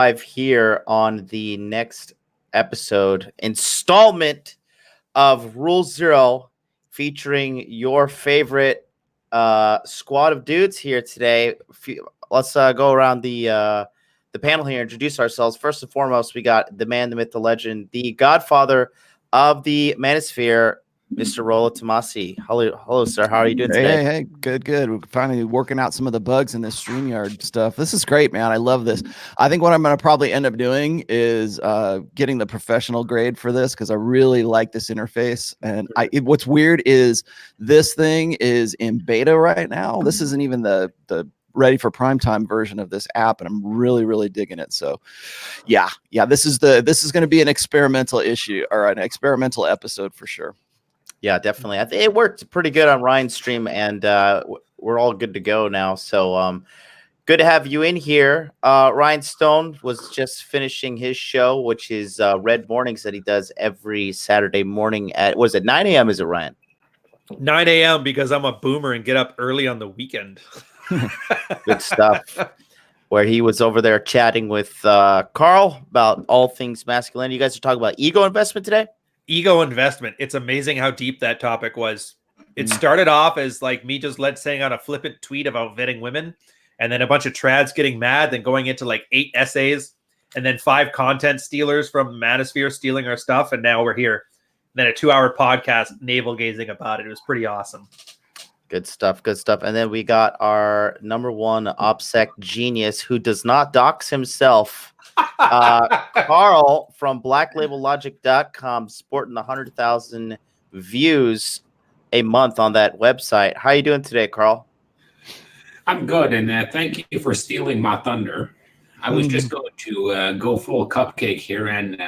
live here on the next installment of Rule Zero, featuring your favorite squad of dudes here today. Let's go around the panel here, introduce ourselves. First and foremost, we got the man, the myth, the legend, the godfather of the manosphere, Mr. Rollo Tomasi. Hello, sir. How are you doing today? Hey, good. We're finally working out some of the bugs in this StreamYard stuff. This is great, man. I love this. I think what I'm going to probably end up doing is getting the professional grade for this because I really like this interface. And what's weird is this thing is in beta right now. This isn't even the ready for primetime version of this app, and I'm really digging it. So yeah, this is going to be an experimental issue or an experimental episode for sure. Yeah, definitely. I think it worked pretty good on Ryan's stream, and we're all good to go now. So good to have you in here. Ryan Stone was just finishing his show, which is Red Mornings that he does every Saturday morning at, was it 9 a.m.? Is it, Ryan? 9 a.m. because I'm a boomer and get up early on the weekend. Good stuff. Where he was over there chatting with Carl about all things masculine. You guys are talking about ego investment today? Ego investment. It's amazing how deep that topic was. It started off as like me just saying on a flippant tweet about vetting women, and then a bunch of trads getting mad, then going into like 8 essays, and then 5 content stealers from Manosphere stealing our stuff, and now we're here. Then a 2-hour podcast navel gazing about it. It was pretty awesome. Good stuff. And then we got our number one OPSEC genius who does not dox himself. Carl from blacklabellogic.com, sporting 100,000 views a month on that website. How are you doing today, Carl? I'm good, and thank you for stealing my thunder. I was just going to go full cupcake here and,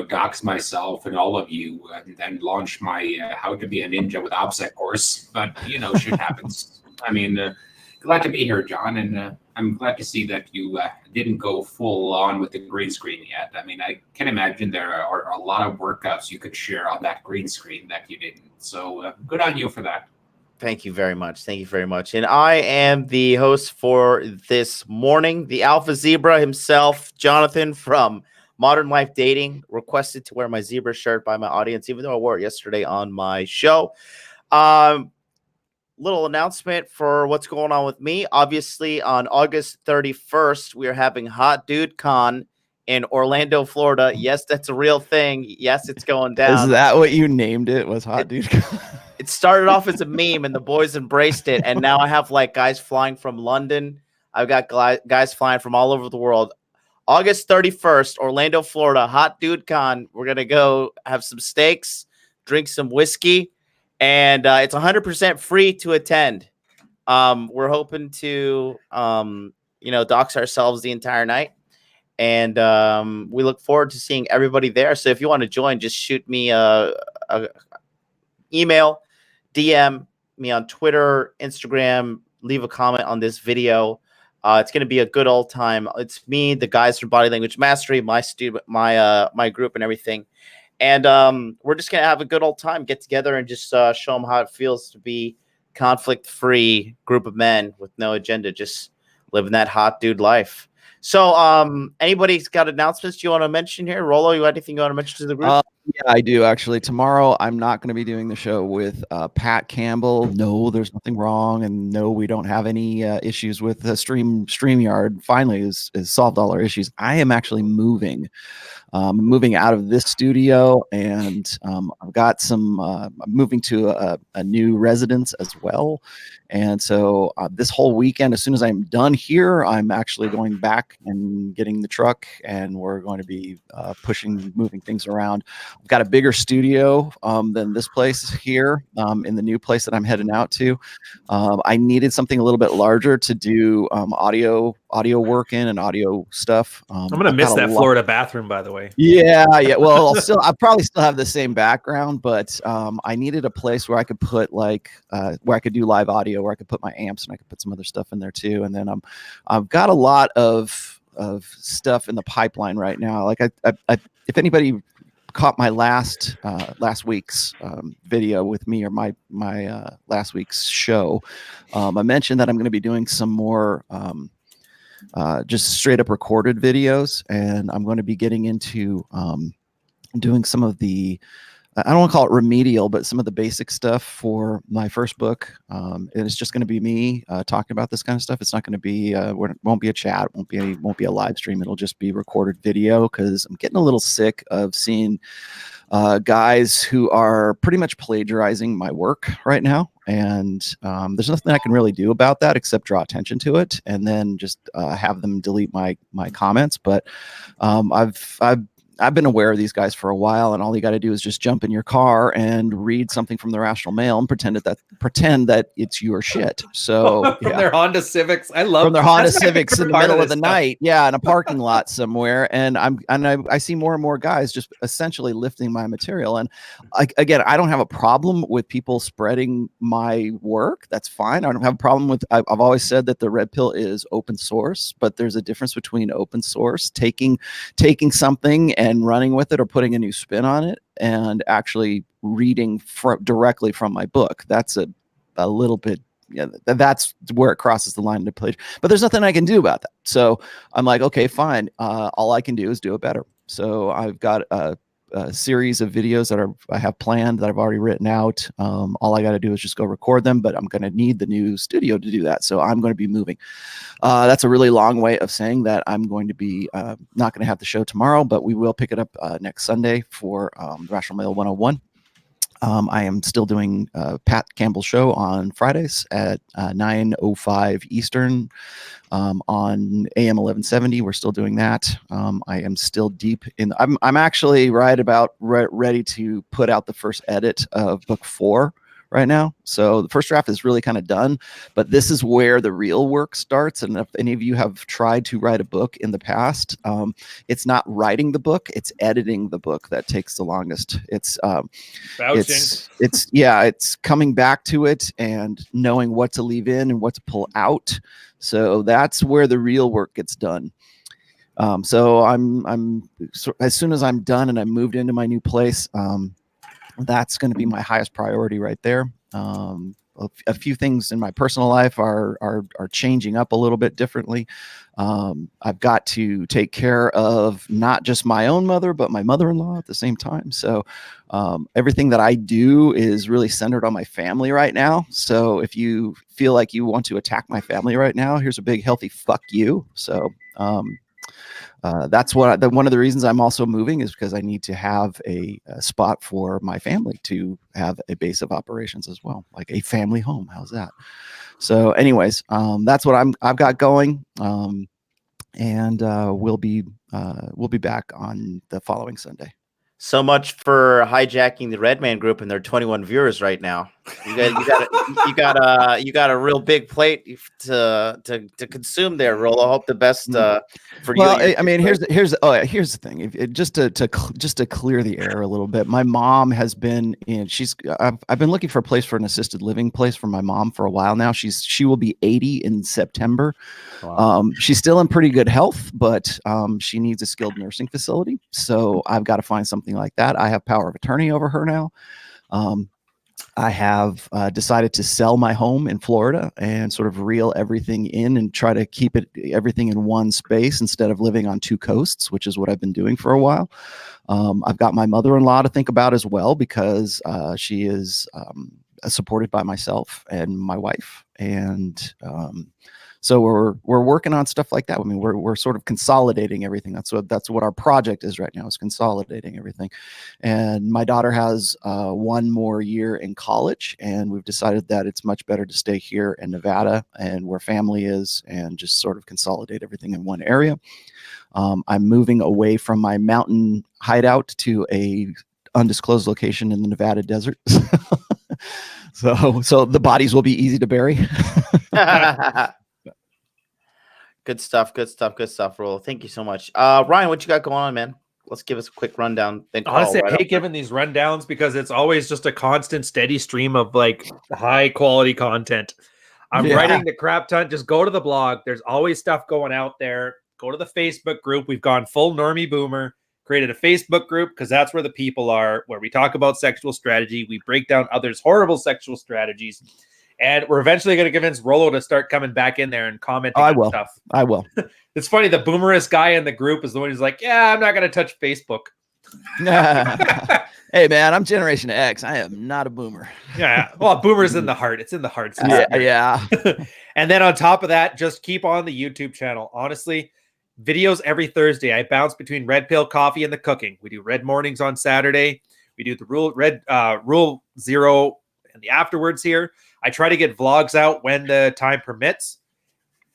dox myself and all of you and then launch my How to Be a Ninja with OPSEC course. But, shit happens. I mean, glad to be here, John, and I'm glad to see that you didn't go full on with the green screen yet. I mean, I can imagine there are a lot of workouts you could share on that green screen that you didn't. So good on you for that. Thank you very much. And I am the host for this morning, the Alpha Zebra himself, Jonathan from Modern Life Dating, requested to wear my zebra shirt by my audience, even though I wore it yesterday on my show. Little announcement for what's going on with me. Obviously, on August 31st, we are having Hot Dude Con in Orlando, Florida. Yes, that's a real thing. Yes, it's going down. Is that what you named it? Was Hot Dude Con? It started off as a meme, and the boys embraced it. And now I have like guys flying from London. I've got guys flying from all over the world. August 31st, Orlando, Florida, Hot Dude Con. We're going to go have some steaks, drink some whiskey, and it's 100% free to attend. We're hoping to, dox ourselves the entire night. And we look forward to seeing everybody there. So if you want to join, just shoot me a email, DM me on Twitter, Instagram, leave a comment on this video. It's going to be a good old time. It's me, the guys from Body Language Mastery, my group and everything. And we're just going to have a good old time, get together and just show them how it feels to be conflict-free group of men with no agenda, just living that hot dude life. So anybody's got announcements you want to mention here? Rollo, you got anything you want to mention to the group? Yeah, I do actually. Tomorrow, I'm not going to be doing the show with Pat Campbell. No, there's nothing wrong, and no, we don't have any issues with the StreamYard. Finally, has solved all our issues. I am actually moving out of this studio, and I've got some. I'm moving to a new residence as well, and so this whole weekend, as soon as I'm done here, I'm actually going back and getting the truck, and we're going to be moving things around. I've got a bigger studio than this place here in the new place that I'm heading out to. I needed something a little bit larger to do audio work in and audio stuff. I'm going to miss that Florida bathroom, by the way. Yeah. Well, I'll probably still have the same background, but I needed a place where I could put where I could do live audio, where I could put my amps and I could put some other stuff in there too. And then I've got a lot of stuff in the pipeline right now. Like if anybody caught my last week's video with me, or my last week's show, I mentioned that I'm going to be doing some more just straight up recorded videos, and I'm going to be getting into doing some of the, I don't want to call it remedial, but some of the basic stuff for my first book. And it's just going to be me talking about this kind of stuff. It's not going to be, won't be a chat, won't be a live stream. It'll just be recorded video, because I'm getting a little sick of seeing guys who are pretty much plagiarizing my work right now. And there's nothing I can really do about that except draw attention to it, and then just have them delete my comments. But I've been aware of these guys for a while, and all you got to do is just jump in your car and read something from the Rational Mail and pretend that it's your shit. So from their Honda Civics, I love from their Honda that's my Civics in favorite the part middle of this the stuff. night, in a parking lot somewhere, and I see more and more guys just essentially lifting my material. And again, I don't have a problem with people spreading my work. That's fine. I don't have a problem with. I've always said that the Red Pill is open source, but there's a difference between open source, taking something and running with it, or putting a new spin on it, and actually reading directly from my book. That's a little bit, that's where it crosses the line into plagiarism. But there's nothing I can do about that. So I'm like, okay, fine. All I can do is do it better. So I've got a series of videos that I have planned, that I've already written out. All I got to do is just go record them, but I'm going to need the new studio to do that. So I'm going to be moving. That's a really long way of saying that I'm going to be not going to have the show tomorrow, but we will pick it up next Sunday for Rational Mail 101. I am still doing Pat Campbell's show on Fridays at 9:05 Eastern on AM 1170. We're still doing that. I am still deep in. I'm actually ready to put out the first edit of book 4 right now. So the first draft is really kind of done, but this is where the real work starts. And if any of you have tried to write a book in the past, it's not writing the book, it's editing the book that takes the longest. It's coming back to it and knowing what to leave in and what to pull out. So that's where the real work gets done. So as soon as I'm done and I moved into my new place, that's going to be my highest priority right there. A few things in my personal life are changing up a little bit differently. I've got to take care of not just my own mother, but my mother-in-law at the same time. So everything that I do is really centered on my family right now. So if you feel like you want to attack my family right now, here's a big healthy fuck you. So that's one of the reasons I'm also moving, is because I need to have a spot for my family to have a base of operations as well, like a family home. How's that? So anyways, that's what I've got going. And we'll be back on the following Sunday. So much for hijacking the Redman group and their 21 viewers right now. You got a real big plate to consume there, Rolo. I hope the best for you. Well, I mean, here's the thing. Just to clear the air a little bit. My mom has been in. I've been looking for a place for an assisted living place for my mom for a while now. She will be 80 in September. Wow. She's still in pretty good health, but she needs a skilled nursing facility. So I've got to find something like that. I have power of attorney over her now. I have decided to sell my home in Florida and sort of reel everything in and try to keep everything in one space instead of living on 2 coasts, which is what I've been doing for a while. I've got my mother-in-law to think about as well, because she is supported by myself and my wife. And so we're working on stuff like that. I mean, we're sort of consolidating everything. That's what our project is right now, is consolidating everything. And my daughter has 1 more year in college, and we've decided that it's much better to stay here in Nevada and where family is, and just sort of consolidate everything in one area. I'm moving away from my mountain hideout to a undisclosed location in the Nevada desert. So the bodies will be easy to bury. Good stuff, Rolo. Thank you so much. Ryan, what you got going on, man? Let's give us a quick rundown. Honestly, I hate giving these rundowns because it's always just a constant, steady stream of like high quality content. I'm writing the crap ton. Just go to the blog. There's always stuff going out there. Go to the Facebook group. We've gone full normie boomer. Created a Facebook group because that's where the people are, where we talk about sexual strategy. We break down others' horrible sexual strategies. And we're eventually going to convince Rollo to start coming back in there and commenting I on will. stuff. I will. It's funny. The boomerist guy in the group is the one who's like, yeah, I'm not going to touch Facebook. Hey, man, I'm Generation X. I am not a boomer. Yeah. Well, boomer's in the heart. It's in the heart. Yeah. And then on top of that, just keep on the YouTube channel. Honestly, videos every Thursday. I bounce between Red Pill Coffee and the cooking. We do Red Mornings on Saturday. We do the Rule Zero and the afterwards here. I try to get vlogs out when the time permits.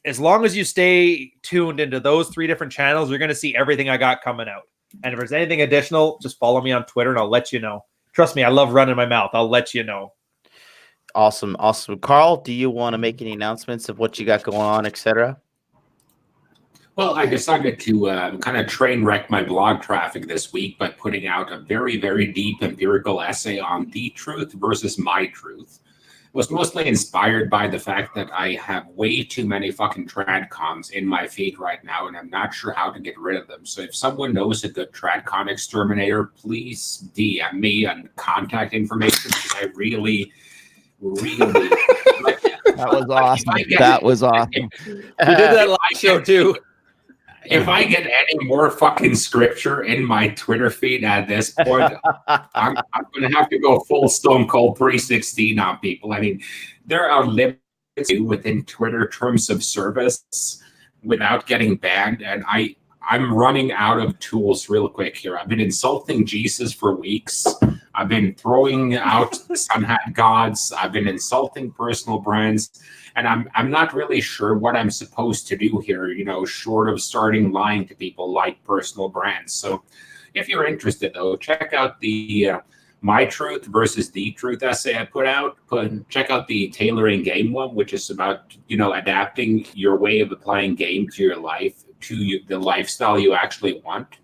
As long as you stay tuned into those 3 different channels, you're going to see everything I got coming out. And if there's anything additional, just follow me on Twitter and I'll let you know. Trust me, I love running my mouth. I'll let you know. Awesome. Carl, do you want to make any announcements of what you got going on, etc.? Well, I decided to kind of train wreck my blog traffic this week by putting out a very, very deep empirical essay on the truth versus my truth. It was mostly inspired by the fact that I have way too many fucking tradcons in my feed right now, and I'm not sure how to get rid of them. So if someone knows a good tradcon exterminator, please DM me and contact information, because I really that was awesome. That was awesome. We did that live show too. If I get any more fucking scripture in my Twitter feed at this point, I'm going to have to go full Stone Cold 316 on people. I mean, there are limits within Twitter terms of service without getting banned, and I'm running out of tools real quick here. I've been insulting Jesus for weeks. I've been throwing out sun hat gods. I've been insulting personal brands. And I'm not really sure what I'm supposed to do here, short of starting lying to people like personal brands. So if you're interested, though, check out the My Truth versus The Truth essay I put out. Check out the Tailoring Game one, which is about, adapting your way of applying game to your life, to the lifestyle you actually want.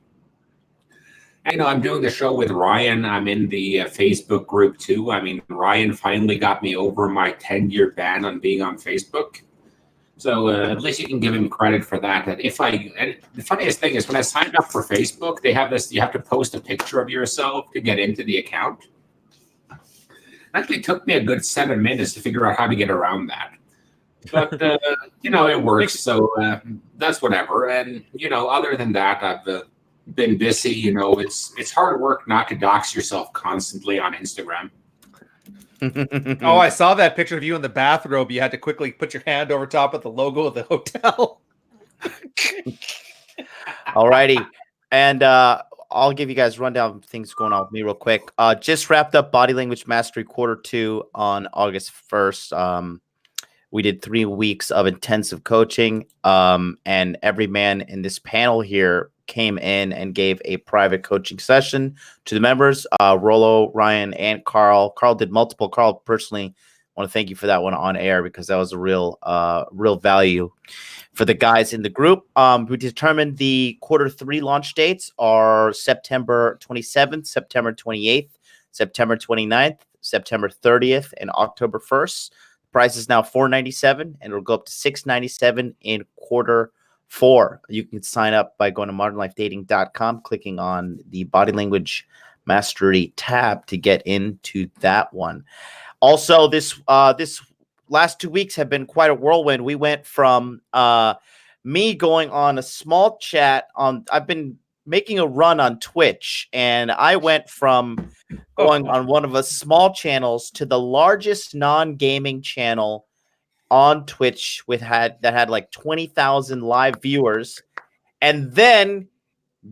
And, I'm doing the show with Ryan. I'm in the Facebook group too. I mean, Ryan finally got me over my 10-year ban on being on Facebook. So at least you can give him credit for that. And the funniest thing is when I signed up for Facebook, they have this, you have to post a picture of yourself to get into the account. It actually took me a good 7 minutes to figure out how to get around that. But, it works. So that's whatever. And, other than that, I've been busy. It's hard work not to dox yourself constantly on Instagram. Oh, I saw that picture of you in the bathrobe. You had to quickly put your hand over top of the logo of the hotel. Alrighty. And I'll give you guys a rundown of things going on with me real quick. Just wrapped up Body Language Mastery Quarter 2 on August 1st. We did 3 weeks of intensive coaching, and every man in this panel here came in and gave a private coaching session to the members. Rollo, Ryan, and Carl. Carl did multiple. Carl, personally, want to thank you for that one on air, because that was a real value for the guys in the group. We determined the Quarter 3 launch dates are September 27th, September 28th, September 29th, September 30th, and October 1st. Price is now $497, and it'll go up to $697 in Quarter 4. You can sign up by going to modernlifedating.com, clicking on the Body Language Mastery tab to get into that one. Also, this last 2 weeks have been quite a whirlwind. We went from me going on a small chat on. I've been making a run on Twitch, and I went from going on one of the small channels to the largest non-gaming channel on Twitch that had like 20,000 live viewers, and then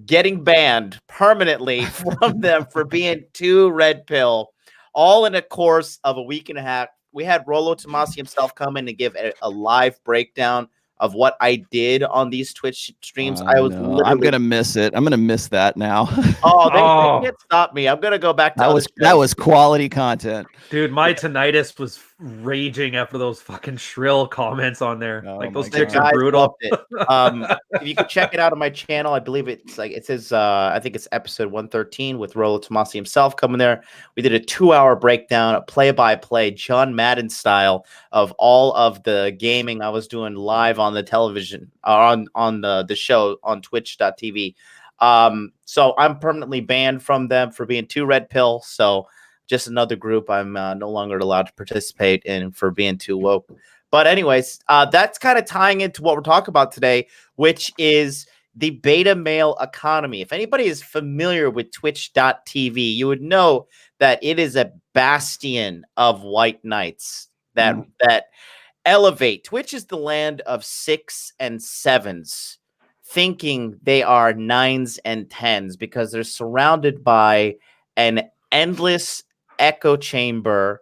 getting banned permanently from them for being too red pill, all in a course of a week and a half. We had Rollo Tomasi himself come in and give a live breakdown of what I did on these Twitch streams. I'm gonna miss it. I'm gonna miss that now. They can't stop me. I'm gonna go back to that was quality content, dude. My tinnitus was raging after those fucking shrill comments on there. Those chicks are brutal. If you can check it out on my channel, I believe it says I think it's episode 113 with Rollo Tomasi himself coming there. We did a 2-hour breakdown, a play-by-play John Madden style of all of the gaming I was doing live on the television, on the show on twitch.tv. So I'm permanently banned from them for being too red pill. So just another group I'm no longer allowed to participate in for being too woke. But anyways, that's kind of tying into what we're talking about today, which is the beta male economy. If anybody is familiar with twitch.tv, you would know that it is a bastion of white knights that elevate. Twitch is the land of 6 and 7s, thinking they are 9s and 10s because they're surrounded by an endless echo chamber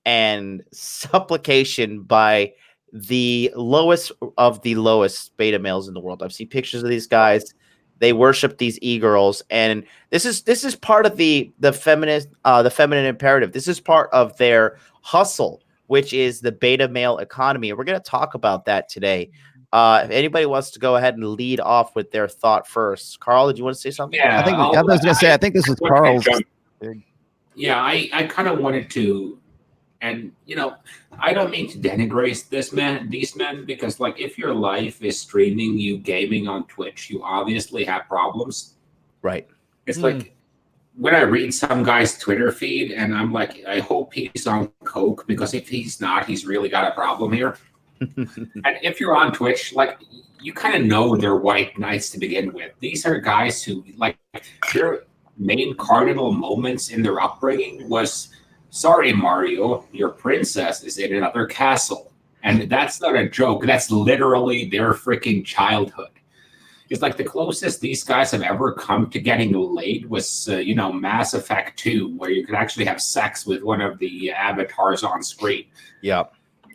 and supplication by the lowest of the lowest beta males in the world. I've seen pictures of these guys. They worship these e-girls, and this is part of the feminine imperative. This is part of their hustle, which is the beta male economy. And we're going to talk about that today. If anybody wants to go ahead and lead off with their thought first. Carl, did you want to say something? Yeah, I was going to say, I think this is Carl's. Yeah, I kind of wanted to, and I don't mean to denigrate these men, because like if your life is streaming you gaming on Twitch, you obviously have problems. Right. It's like when I read some guy's Twitter feed and I'm like, I hope he's on coke, because if he's not, he's really got a problem here. And if you're on Twitch, like you kind of know they're white knights to begin with. These are guys who like their main cardinal moments in their upbringing was, sorry, Mario, your princess is in another castle. And that's not a joke. That's literally their freaking childhood. It's like the closest these guys have ever come to getting laid was, Mass Effect 2, where you could actually have sex with one of the avatars on screen. Yeah.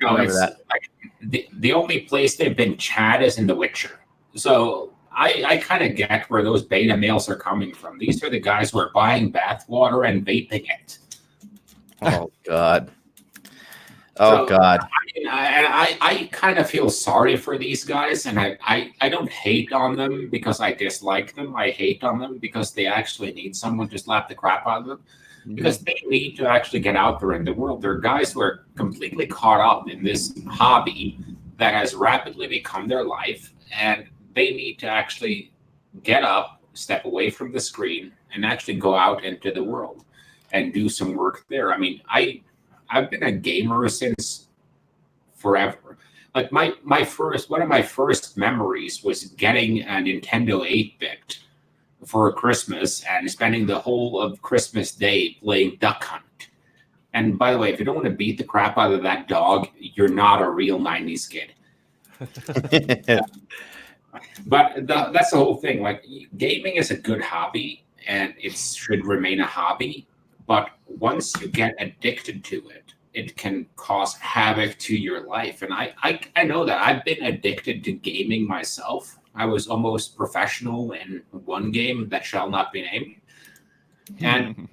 It's like the only place they've been Chad is in The Witcher. So I kind of get where those beta males are coming from. These are the guys who are buying bathwater and vaping it. Oh God! Oh God! I kind of feel sorry for these guys, and I don't hate on them because I dislike them. I hate on them because they actually need someone to slap the crap out of them, because they need to actually get out there in the world. They're guys who are completely caught up in this hobby that has rapidly become their life, and they need to actually get up, step away from the screen, and actually go out into the world and do some work there. I mean, I've been a gamer since forever. Like one of my first memories was getting a Nintendo 8-bit for Christmas and spending the whole of Christmas Day playing Duck Hunt. And by the way, if you don't want to beat the crap out of that dog, you're not a real 90s kid. But that's the whole thing. Like, gaming is a good hobby, and it should remain a hobby. But once you get addicted to it, it can cause havoc to your life. And I know that. I've been addicted to gaming myself. I was almost professional in one game that shall not be named. And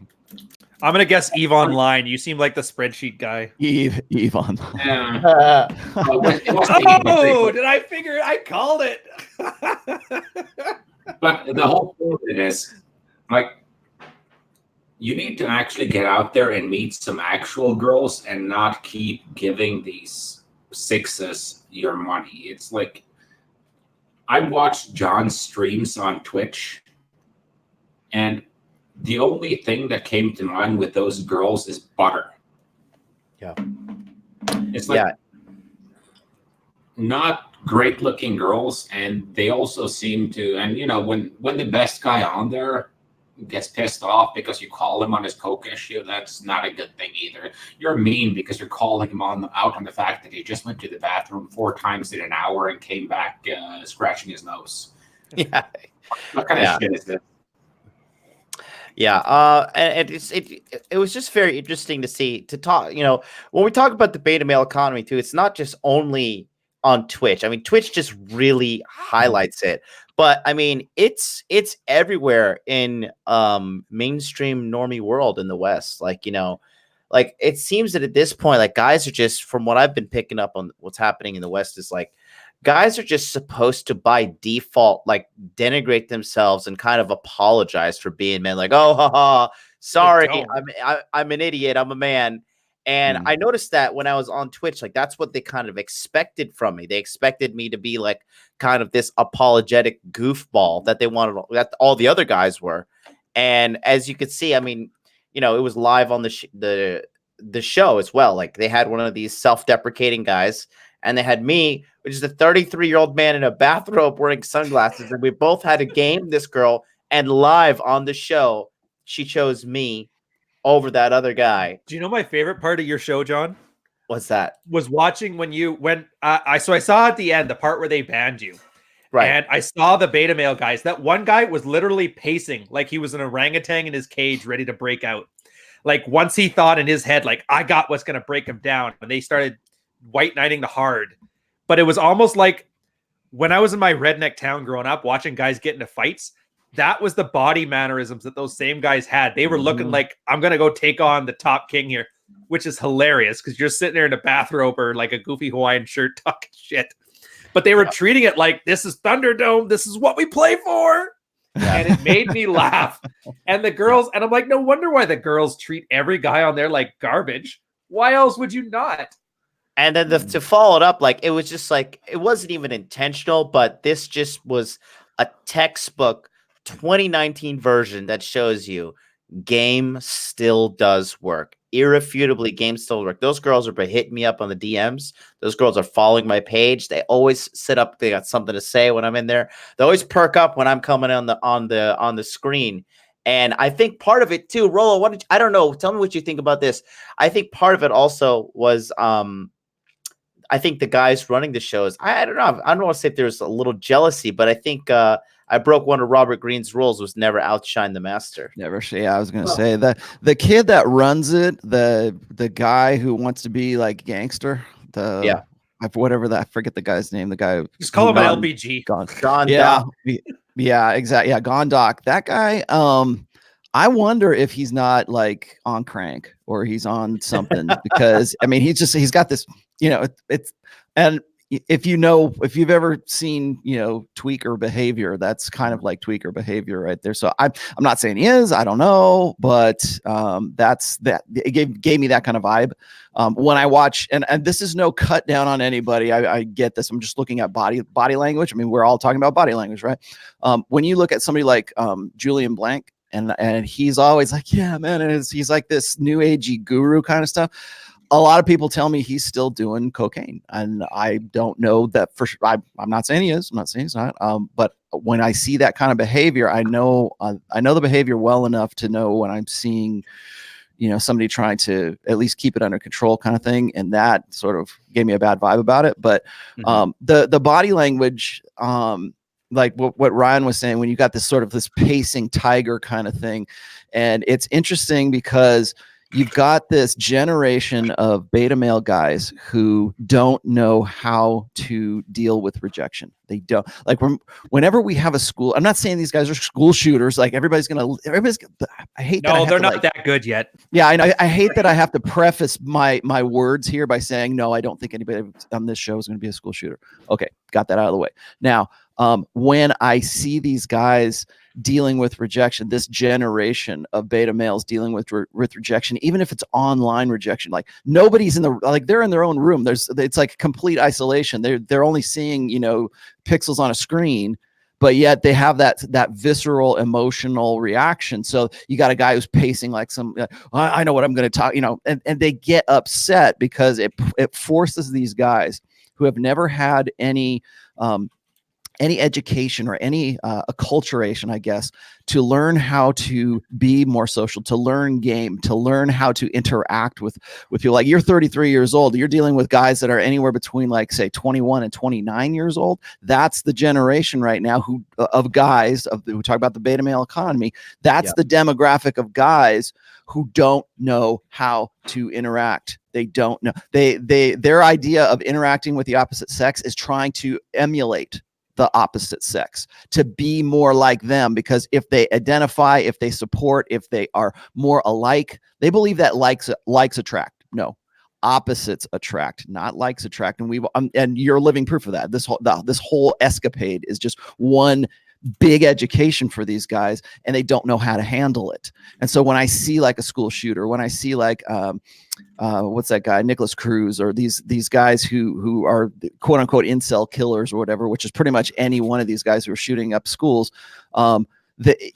I'm going to guess Eve Online. You seem like the spreadsheet guy. Eve Online. Did I figure? I called it. But the whole point of it is, like, you need to actually get out there and meet some actual girls and not keep giving these sixes your money. It's like, I watched John's streams on Twitch, and the only thing that came to mind with those girls is butter. Yeah. It's like not great looking girls, and they also seem to, and when the best guy on there gets pissed off because you call him on his coke issue, that's not a good thing either. You're mean because you're calling him out on the fact that he just went to the bathroom 4 times in an hour and came back scratching his nose. Yeah. What kind of shit is this? Yeah, and it was just very interesting to talk. When we talk about the beta male economy too, it's not just only on Twitch. I mean, Twitch just really highlights it, but I mean, it's everywhere in mainstream normie world in the West. Like it seems that at this point, like guys are just, from what I've been picking up on what's happening in the West, is like guys are just supposed to by default like denigrate themselves and kind of apologize for being men. Like, oh, haha, sorry, I'm an idiot, I'm a man. And I noticed that when I was on Twitch, like that's what they kind of expected from me. They expected me to be like kind of this apologetic goofball that they wanted, that all the other guys were. And as you could see, I mean, it was live on the show as well. Like they had one of these self-deprecating guys, and they had me, which is a 33-year-old man in a bathrobe wearing sunglasses, and we both had to game this girl. And live on the show, she chose me over that other guy. Do you know my favorite part of your show, John? What's that? Was watching I saw at the end the part where they banned you. Right. And I saw the beta male guys. That one guy was literally pacing like he was an orangutan in his cage ready to break out. Like once he thought in his head, like, I got what's going to break him down. And they started white knighting the hard. But it was almost like when I was in my redneck town growing up, watching guys get into fights, that was the body mannerisms that those same guys had. They were looking like, I'm going to go take on the top king here, which is hilarious because you're sitting there in a bathrobe or like a goofy Hawaiian shirt talking shit. But they were treating it like, this is Thunderdome. This is what we play for. And it made me laugh. And the girls, and I'm like, no wonder why the girls treat every guy on there like garbage. Why else would you not? And then to follow it up, like, it was just like, it wasn't even intentional, but this just was a textbook 2019 version that shows you game still does work. Irrefutably, game still work. Those girls are hitting me up on the DMs. Those girls are following my page. They always sit up. They got something to say when I'm in there. They always perk up when I'm coming on the screen. And I think part of it too, Rolo, I don't know. Tell me what you think about this. I think part of it also was, I think the guys running the shows, I don't know. I don't want to say if there's a little jealousy, but I think I broke one of Robert Greene's rules, was never outshine the master. Never. Yeah, I was gonna say that the kid that runs it, the guy who wants to be like gangster, I forget the guy's name. The guy, just call him an LBG. Gone. Yeah, yeah, exactly. Yeah, Gondok. That guy. I wonder if he's not like on crank or he's on something because I mean he's got this, and if you've ever seen, tweaker behavior, that's kind of like tweaker behavior right there. So I'm not saying he is, I don't know, but it gave me that kind of vibe. When I watch, and this is no cut down on anybody. I get this. I'm just looking at body language. I mean, we're all talking about body language, right? When you look at somebody like Julian Blank, and he's always like, yeah, man, he's like this new agey guru kind of stuff. A lot of people tell me he's still doing cocaine, and I don't know that for sure. I'm not saying he is. I'm not saying he's not. But when I see that kind of behavior, I know the behavior well enough to know when I'm seeing, somebody trying to at least keep it under control, kind of thing. And that sort of gave me a bad vibe about it. But the body language, like what Ryan was saying, when you got this pacing tiger kind of thing, and it's interesting because you've got this generation of beta male guys who don't know how to deal with rejection. They don't, like, whenever we have a school, I'm not saying these guys are school shooters. Like I hate that. No, they're not that good yet. Yeah, I hate that I have to preface my words here by saying, no, I don't think anybody on this show is going to be a school shooter. Okay, got that out of the way. Now, when I see these guys dealing with rejection, this generation of beta males dealing with rejection, even if it's online rejection, like nobody's they're in their own room. It's like complete isolation. They're only seeing, pixels on a screen, but yet they have that visceral emotional reaction. So you got a guy who's pacing like I know what I'm going to talk, and they get upset because it forces these guys who have never had any education or any acculturation, I guess, to learn how to be more social, to learn game, to learn how to interact with people. Like, you're 33 years old, you're dealing with guys that are anywhere between, like, say 21 and 29 years old. That's the generation right now who talk about the beta male economy. That's the demographic of guys who don't know how to interact. They don't know. Their idea of interacting with the opposite sex is trying to emulate the opposite sex, to be more like them, because if they identify, if they support, if they are more alike, they believe that likes attract. No, opposites attract, not likes attract. And and you're living proof of that. This whole escapade is just one big education for these guys, and they don't know how to handle it. And so when I see like a school shooter, when I see like what's that guy, Nicholas Cruz, or these guys who are quote unquote incel killers or whatever, which is pretty much any one of these guys who are shooting up schools,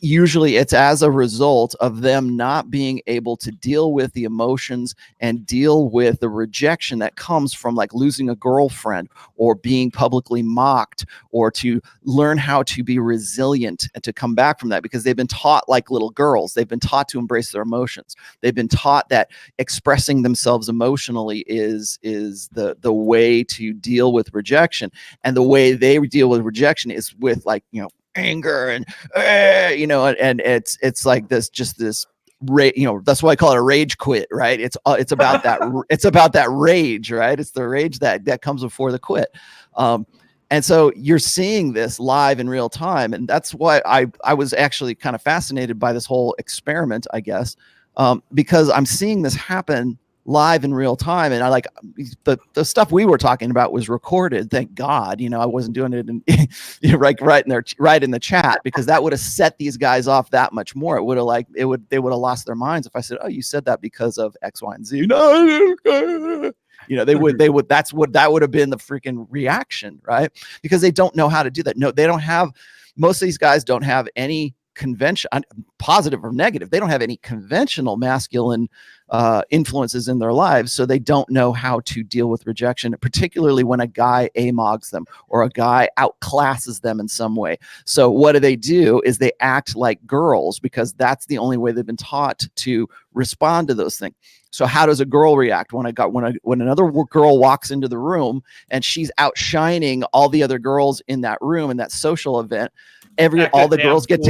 usually it's as a result of them not being able to deal with the emotions and deal with the rejection that comes from like losing a girlfriend or being publicly mocked, or to learn how to be resilient and to come back from that, because they've been taught like little girls. They've been taught to embrace their emotions. They've been taught that expressing themselves emotionally is the way to deal with rejection. And the way they deal with rejection is with like, anger and and it's like this that's why I call it a rage quit, right? It's about that it's about that rage, right? It's the rage that comes before the quit. And so you're seeing this live in real time, and that's why I was actually kind of fascinated by this whole experiment, I guess, because I'm seeing this happen live in real time. And I like the stuff we were talking about was recorded. Thank God, I wasn't doing it in right in the chat, because that would have set these guys off that much more. It would have they would have lost their minds if I said, "Oh, you said that because of X, Y, and Z." No, they would. That would have been the freaking reaction, right? Because they don't know how to do that. No, they don't have. Most of these guys don't have any convention, positive or negative. They don't have any conventional masculine influences in their lives, so they don't know how to deal with rejection, particularly when a guy amogs them or a guy outclasses them in some way. So what do is they act like girls, because that's the only way they've been taught to respond to those things. So how does a girl react when another girl walks into the room and she's outshining all the other girls in that room in that social event? All the girls get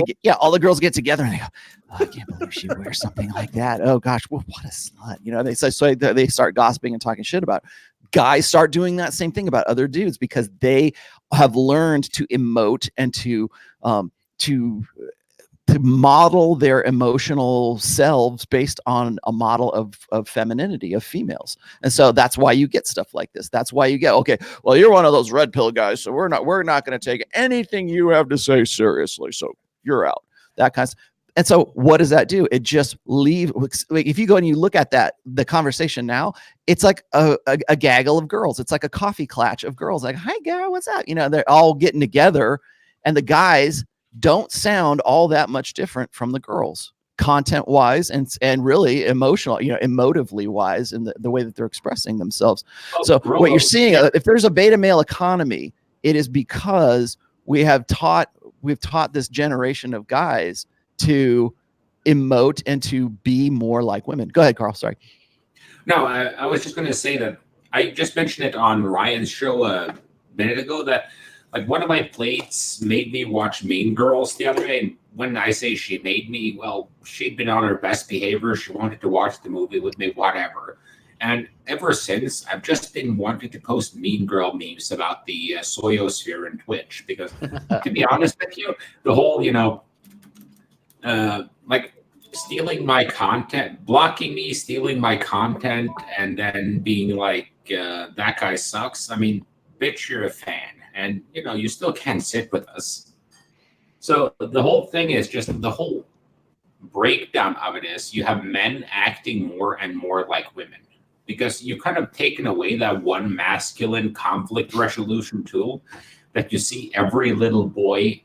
together and they go, "Oh, I can't believe she wears something like that. Oh gosh, well, what a slut." They start gossiping and talking shit about it. Guys start doing that same thing about other dudes, because they have learned to emote and to model their emotional selves based on a model of femininity, of females. And so that's why you get stuff like this. That's why you get, okay, well, you're one of those red pill guys, so we're not going to take anything you have to say seriously, so you're out. That kind of stuff. And so what does that do? It just if you go and you look at the conversation now, it's like a gaggle of girls. It's like a coffee klatch of girls, like, "Hi girl, what's up?" They're all getting together, and the guys don't sound all that much different from the girls, content wise and really emotively wise, in the way that they're expressing themselves. What you're seeing, if there's a beta male economy, it is because we've taught this generation of guys to emote and to be more like women. Go ahead, Carl. Sorry. No, I was just going to say that I just mentioned it on Ryan's show a minute ago, that like one of my plates made me watch Mean Girls the other day. And when I say she made me, well, she'd been on her best behavior. She wanted to watch the movie with me, whatever. And ever since, I've just been wanting to post Mean Girl memes about the Soyosphere and Twitch. Because to be honest with you, the whole, like stealing my content, blocking me, stealing my content, and then being like, that guy sucks. I mean, bitch, you're a fan. And, you still can't sit with us. So the whole thing is just the whole breakdown of it is you have men acting more and more like women, because you've kind of taken away that one masculine conflict resolution tool that you see every little boy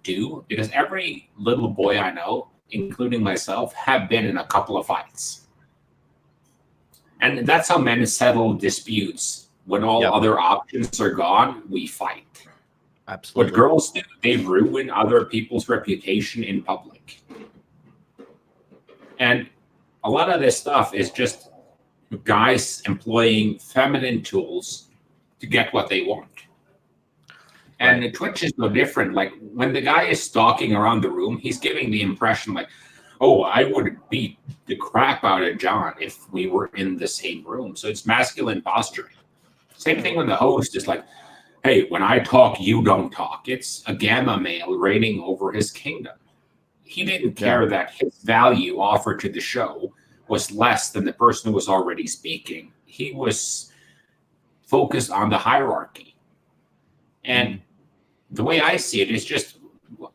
do, because every little boy I know, including myself, have been in a couple of fights. And that's how men settle disputes. When all other options are gone, we fight. Absolutely. What girls do, they ruin other people's reputation in public. And a lot of this stuff is just guys employing feminine tools to get what they want. And the Twitch is no different. Like when the guy is stalking around the room, he's giving the impression like, "Oh, I would beat the crap out of John if we were in the same room." So it's masculine posturing. Same thing when the host is like, "Hey, when I talk, you don't talk." It's a gamma male reigning over his kingdom. He didn't care that his value offered to the show was less than the person who was already speaking. He was focused on the hierarchy. And the way I see it is just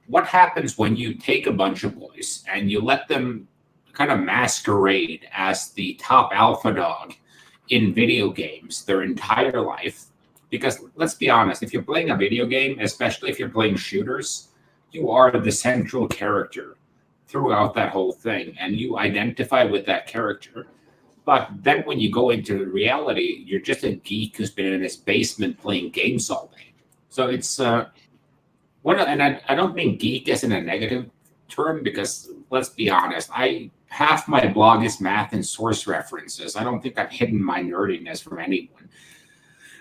what happens when you take a bunch of boys and you let them kind of masquerade as the top alpha dog in video games their entire life. Because let's be honest, if you're playing a video game, especially if you're playing shooters, you are the central character throughout that whole thing, and you identify with that character. But then when you go into reality, you're just a geek who's been in his basement playing games all day. So it's and I don't mean geek as in a negative term, because let's be honest, half my blog is math and source references. I don't think I've hidden my nerdiness from anyone.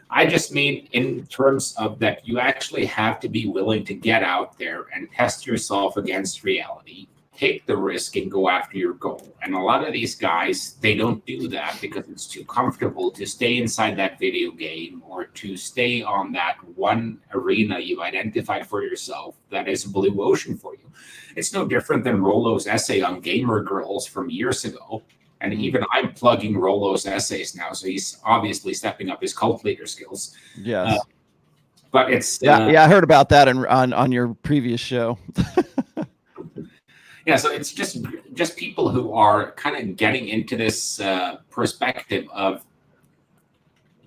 I just mean in terms of that you actually have to be willing to get out there and test yourself against reality, take the risk and go after your goal. And a lot of these guys, they don't do that because it's too comfortable to stay inside that video game or to stay on that one arena you've identified for yourself that is a blue ocean for you. It's no different than Rollo's essay on gamer girls from years ago. And even I'm plugging Rollo's essays now, so he's obviously stepping up his cult leader skills. Yes. But it's I heard about that on your previous show. Yeah, so it's just people who are kind of getting into this perspective of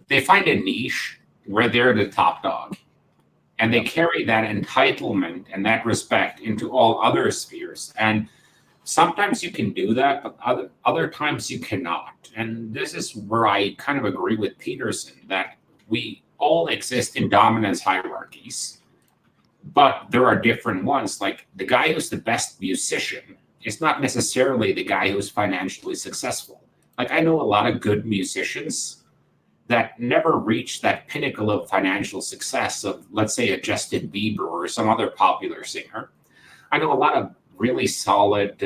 they find a niche where they're the top dog, and they carry that entitlement and that respect into all other spheres. And sometimes you can do that, but other times you cannot. And this is where I kind of agree with Peterson, that we all exist in dominance hierarchies, but there are different ones. Like the guy who's the best musician is not necessarily the guy who's financially successful. Like I know a lot of good musicians that never reach that pinnacle of financial success of, let's say, a Justin Bieber or some other popular singer. I know a lot of really solid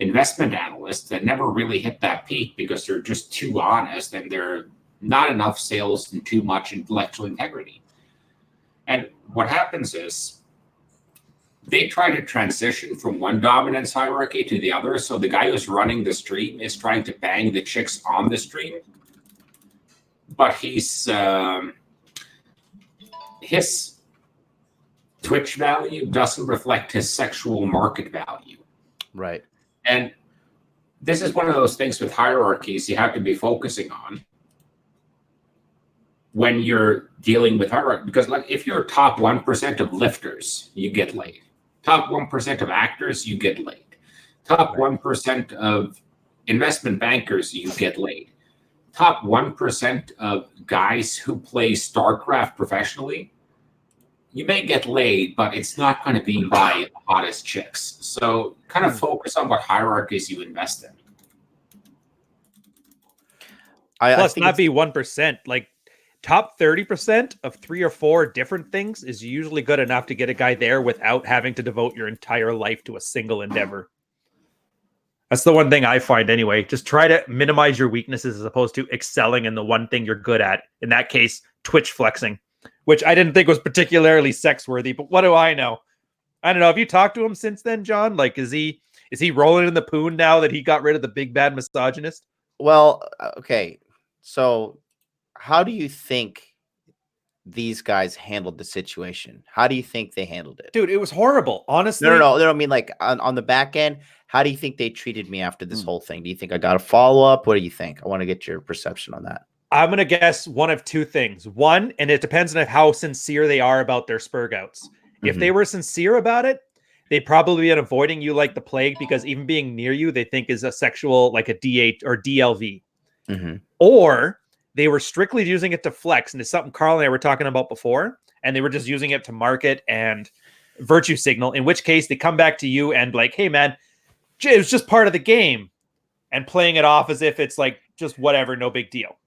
investment analysts that never really hit that peak because they're just too honest and they're not enough sales and too much intellectual integrity. And what happens is they try to transition from one dominance hierarchy to the other. So the guy who's running the stream is trying to bang the chicks on the stream, but his Twitch value doesn't reflect his sexual market value. Right. And this is one of those things with hierarchies you have to be focusing on when you're dealing with hierarchy. Because like if you're top 1% of lifters, you get laid. Top 1% of actors, you get laid. Top 1% of investment bankers, you get laid. Top 1% of guys who play StarCraft professionally, you may get laid, but it's not going to be by the hottest chicks. So kind of focus on what hierarchies you invest in. Plus, not be 1%. Like top 30% of 3 or 4 different things is usually good enough to get a guy there without having to devote your entire life to a single endeavor. That's the one thing I find anyway. Just try to minimize your weaknesses as opposed to excelling in the one thing you're good at. In that case, Twitch flexing, which I didn't think was particularly sex worthy, but what do I know? I don't know. Have you talked to him since then, John? Like, is he rolling in the poon now that he got rid of the big bad misogynist? Well, okay. So how do you think these guys handled the situation? How do you think they handled it? Dude, it was horrible. Honestly. No. I mean, like on the back end, how do you think they treated me after this whole thing? Do you think I got a follow-up? What do you think? I want to get your perception on that. I'm going to guess one of 2 things. One, and it depends on how sincere they are about their spurgouts. If they were sincere about it, they'd probably be avoiding you like the plague, because even being near you, they think is a sexual, like a DH or DLV. Or they were strictly using it to flex. And it's something Carl and I were talking about before. And they were just using it to market and virtue signal, in which case they come back to you and like, hey, man, it was just part of the game, and playing it off as if it's like just whatever, no big deal.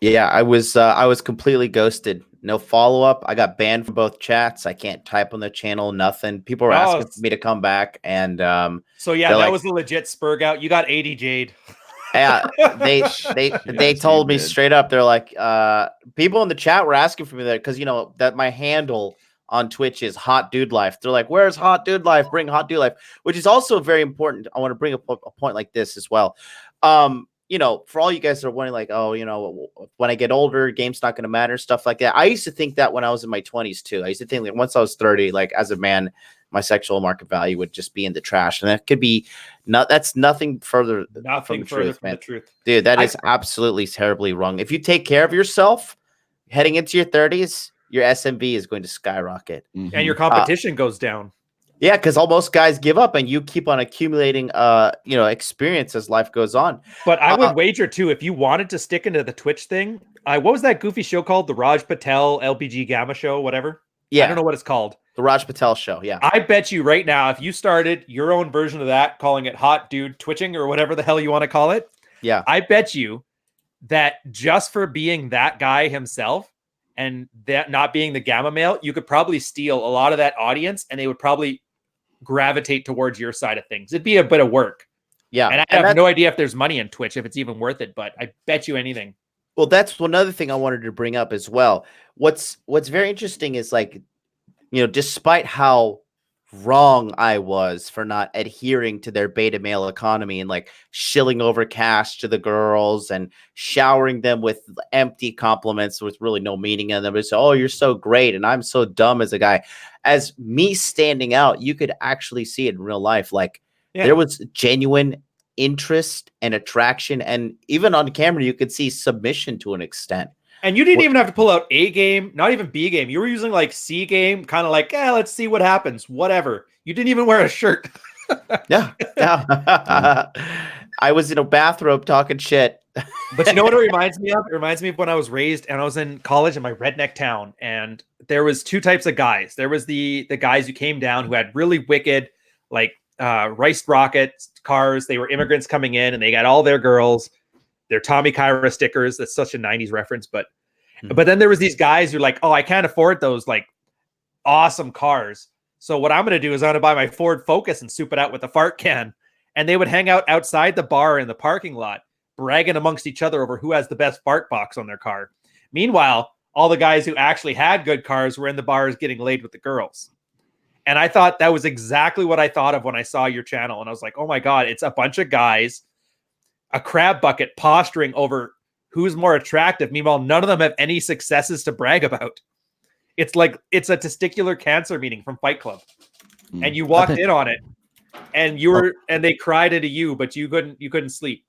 Yeah, I was completely ghosted. No follow-up. I got banned from both chats. I can't type on the channel, nothing. People were asking me to come back, and so yeah, that was a legit spurg out. You got 80 Jade. Yeah, they told me straight up. They're like, people in the chat were asking for me that because you know that my handle on Twitch is Hot Dude Life. They're like, where's Hot Dude Life? Bring Hot Dude Life, which is also very important. I want to bring a point like this as well. You know, for all you guys that are wondering, like, oh, you know, when I get older, game's not going to matter, stuff like that. I used to think that when I was in my 20s too. I used to think that once I was 30, like as a man, my sexual market value would just be in the trash, and that could be that's nothing further from the truth. Dude, that is absolutely terribly wrong. If you take care of yourself heading into your 30s, your SMV is going to skyrocket. And your competition goes down. Yeah, because almost guys give up, and you keep on accumulating, experience as life goes on. But I would wager too, if you wanted to stick into the Twitch thing, what was that goofy show called? The Raj Patel LPG Gamma Show, whatever. Yeah, I don't know what it's called. The Raj Patel Show. Yeah, I bet you right now, if you started your own version of that, calling it Hot Dude Twitching or whatever the hell you want to call it. Yeah, I bet you that just for being that guy himself and that not being the gamma male, you could probably steal a lot of that audience, and they would probably gravitate towards your side of things. It'd be a bit of work. Yeah. And I have no idea if there's money in Twitch, if it's even worth it, but I bet you anything. Well, that's another thing I wanted to bring up as well. What's very interesting is, like, despite how wrong I was for not adhering to their beta male economy and like shilling over cash to the girls and showering them with empty compliments with really no meaning in them. It's, oh, you're so great, and I'm so dumb as a guy. As me standing out, you could actually see it in real life. Like, there was genuine interest and attraction, and even on camera, you could see submission to an extent. And you didn't even have to pull out A game, not even B game. You were using like C game, kind of like, let's see what happens, whatever. You didn't even wear a shirt. Yeah. I was in a bathrobe talking shit. But you know what it reminds me of? It reminds me of when I was raised and I was in college in my redneck town, and there was two types of guys. There was the guys who came down who had really wicked, like rice rocket cars. They were immigrants coming in, and they got all their girls, their Tommy Kyra stickers. That's such a 90s reference. But then there was these guys who are like, oh, I can't afford those like awesome cars. So what I'm going to do is I'm going to buy my Ford Focus and soup it out with a fart can. And they would hang out outside the bar in the parking lot, bragging amongst each other over who has the best fart box on their car. Meanwhile, all the guys who actually had good cars were in the bars getting laid with the girls. And I thought that was exactly what I thought of when I saw your channel. And I was like, oh my God, it's a bunch of guys, a crab bucket posturing over who's more attractive. Meanwhile, none of them have any successes to brag about. It's like, it's a testicular cancer meeting from Fight Club. And you walked in on it, and you were, and they cried into you, but you couldn't sleep.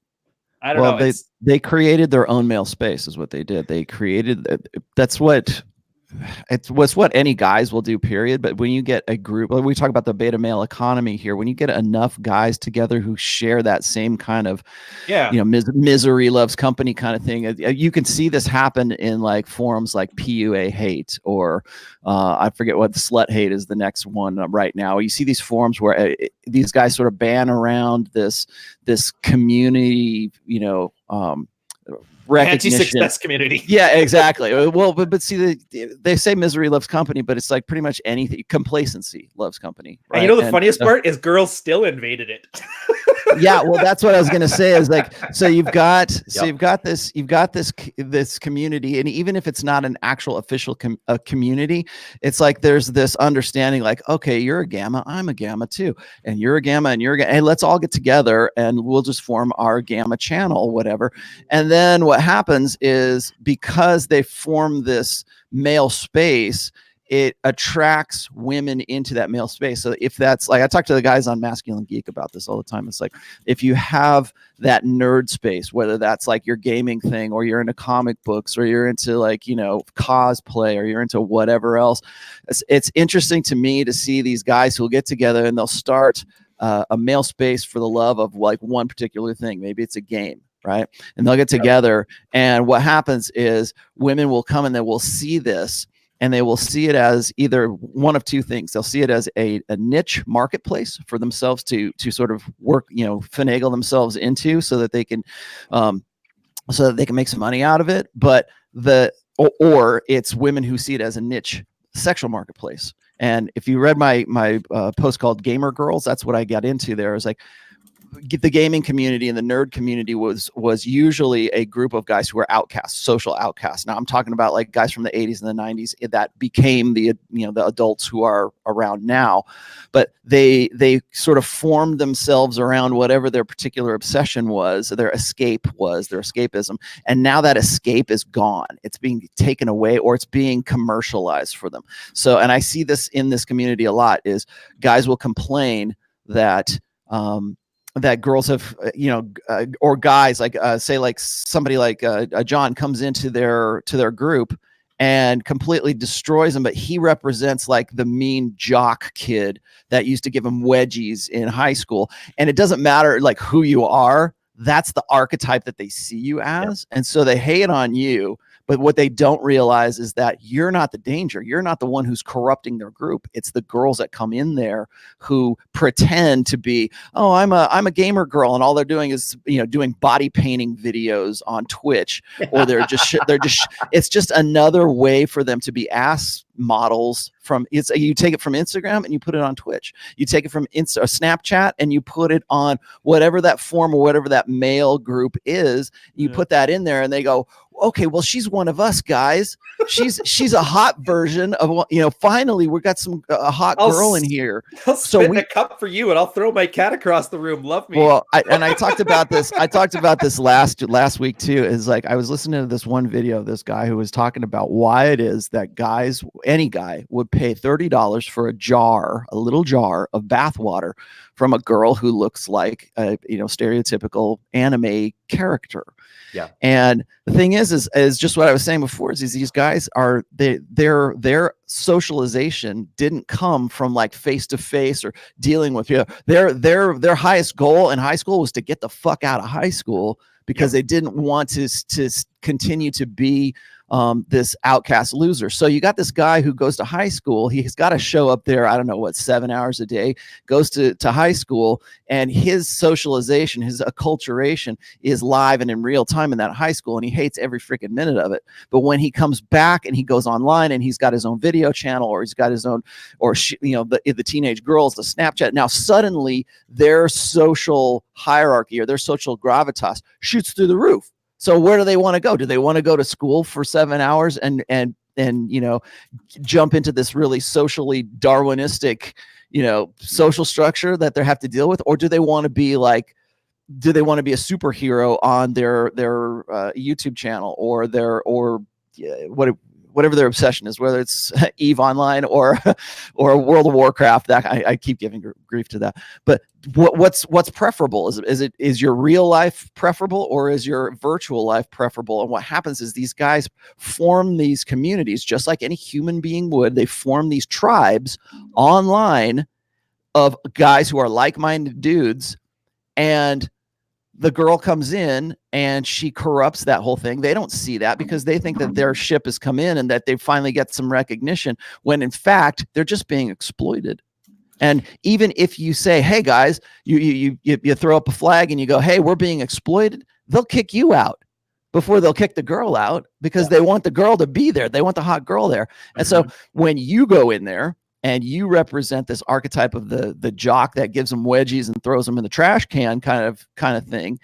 I don't know. They created their own male space is what they did. They created, it's what any guys will do, period. But when you get a group, we talk about the beta male economy here, when you get enough guys together who share that same kind of, misery loves company kind of thing, you can see this happen in like forums like PUA hate, or I forget what, slut hate is the next one right now. You see these forums where these guys sort of ban around this community, recognition. Anti-success community. Yeah, exactly. Well, but see, they say misery loves company, but it's like pretty much anything. Complacency loves company. Right? And the funniest part is girls still invaded it. Yeah, well, that's what I was gonna say. Is like, so you've got this community, and even if it's not an actual official community, it's like there's this understanding, like, okay, you're a gamma, I'm a gamma too, and you're a gamma, and you're a gamma. Hey, let's all get together and we'll just form our gamma channel, whatever. And then what happens is, because they form this male space, it attracts women into that male space. So if that's like, I talk to the guys on Masculine Geek about this all the time. It's like, if you have that nerd space, whether that's like your gaming thing, or you're into comic books, or you're into like, cosplay, or you're into whatever else, it's interesting to me to see these guys who'll get together and they'll start a male space for the love of like one particular thing. Maybe it's a game. Right. And they'll get together. And what happens is women will come and they will see this, and they will see it as either one of two things. They'll see it as a niche marketplace for themselves to sort of work, finagle themselves into, so that they can make some money out of it. But or it's women who see it as a niche sexual marketplace. And if you read my post called Gamer Girls, that's what I got into there. It was like, the gaming community and the nerd community was usually a group of guys who were outcasts, social outcasts. Now I'm talking about like guys from the 80s and the 90s that became the adults who are around now, but they sort of formed themselves around whatever their particular obsession was, their escapism. And now that escape is gone. It's being taken away, or it's being commercialized for them. So, and I see this in this community a lot, is guys will complain that girls have, or guys like say like somebody like John comes into their group, and completely destroys him. But he represents like the mean jock kid that used to give him wedgies in high school. And it doesn't matter like who you are. That's the archetype that they see you as. And so they hate on you. But what they don't realize is that you're not the danger. You're not the one who's corrupting their group. It's the girls that come in there who pretend to be, oh, I'm a gamer girl, and all they're doing is, you know, doing body painting videos on Twitch, or it's just another way for them to be ass models. From you take it from Instagram and you put it on Twitch. You take it from Snapchat and you put it on whatever that form or whatever that male group is. You put that in there, and they go, okay, well, she's one of us guys. She's a hot version of, you know, finally we got a hot girl in here. I'll spit in a cup for you, and I'll throw my cat across the room. Love me. Well, I talked about this. I talked about this last week too. Is like I was listening to this one video of this guy who was talking about why it is that guys, any guy, would pay $30 for a little jar of bath water from a girl who looks like a, you know, stereotypical anime character. Yeah. And the thing is just what I was saying before, is these guys are their socialization didn't come from like face to face or dealing with, you know, their highest goal in high school was to get the fuck out of high school, because they didn't want to continue to be this outcast loser. So you got this guy who goes to high school. He's got to show up there, I don't know what, 7 hours a day, goes to high school, and his socialization, his acculturation is live and in real time in that high school, and he hates every freaking minute of it. But when he comes back and he goes online and he's got his own video channel, or he's got his own, or you know, the teenage girls, the Snapchat, now suddenly their social hierarchy or their social gravitas shoots through the roof. So where do they want to go? Do they want to go to school for 7 hours and you know, jump into this really socially Darwinistic, you know, social structure that they have to deal with? Or do they want to be like, do they want to be a superhero on their YouTube channel, or whatever their obsession is, whether it's EVE Online or World of Warcraft? That I keep giving grief to that. But what's preferable? Is your real life preferable, or is your virtual life preferable? And what happens is these guys form these communities just like any human being would. They form these tribes online of guys who are like-minded dudes, and the girl comes in and she corrupts that whole thing. They don't see that because they think that their ship has come in and that they finally get some recognition, when in fact they're just being exploited. And even if you say, hey guys, you throw up a flag and you go, hey, we're being exploited, they'll kick you out before they'll kick the girl out, because they want the girl to be there. They want the hot girl there. And so when you go in there and you represent this archetype of the jock that gives them wedgies and throws them in the trash can kind of thing,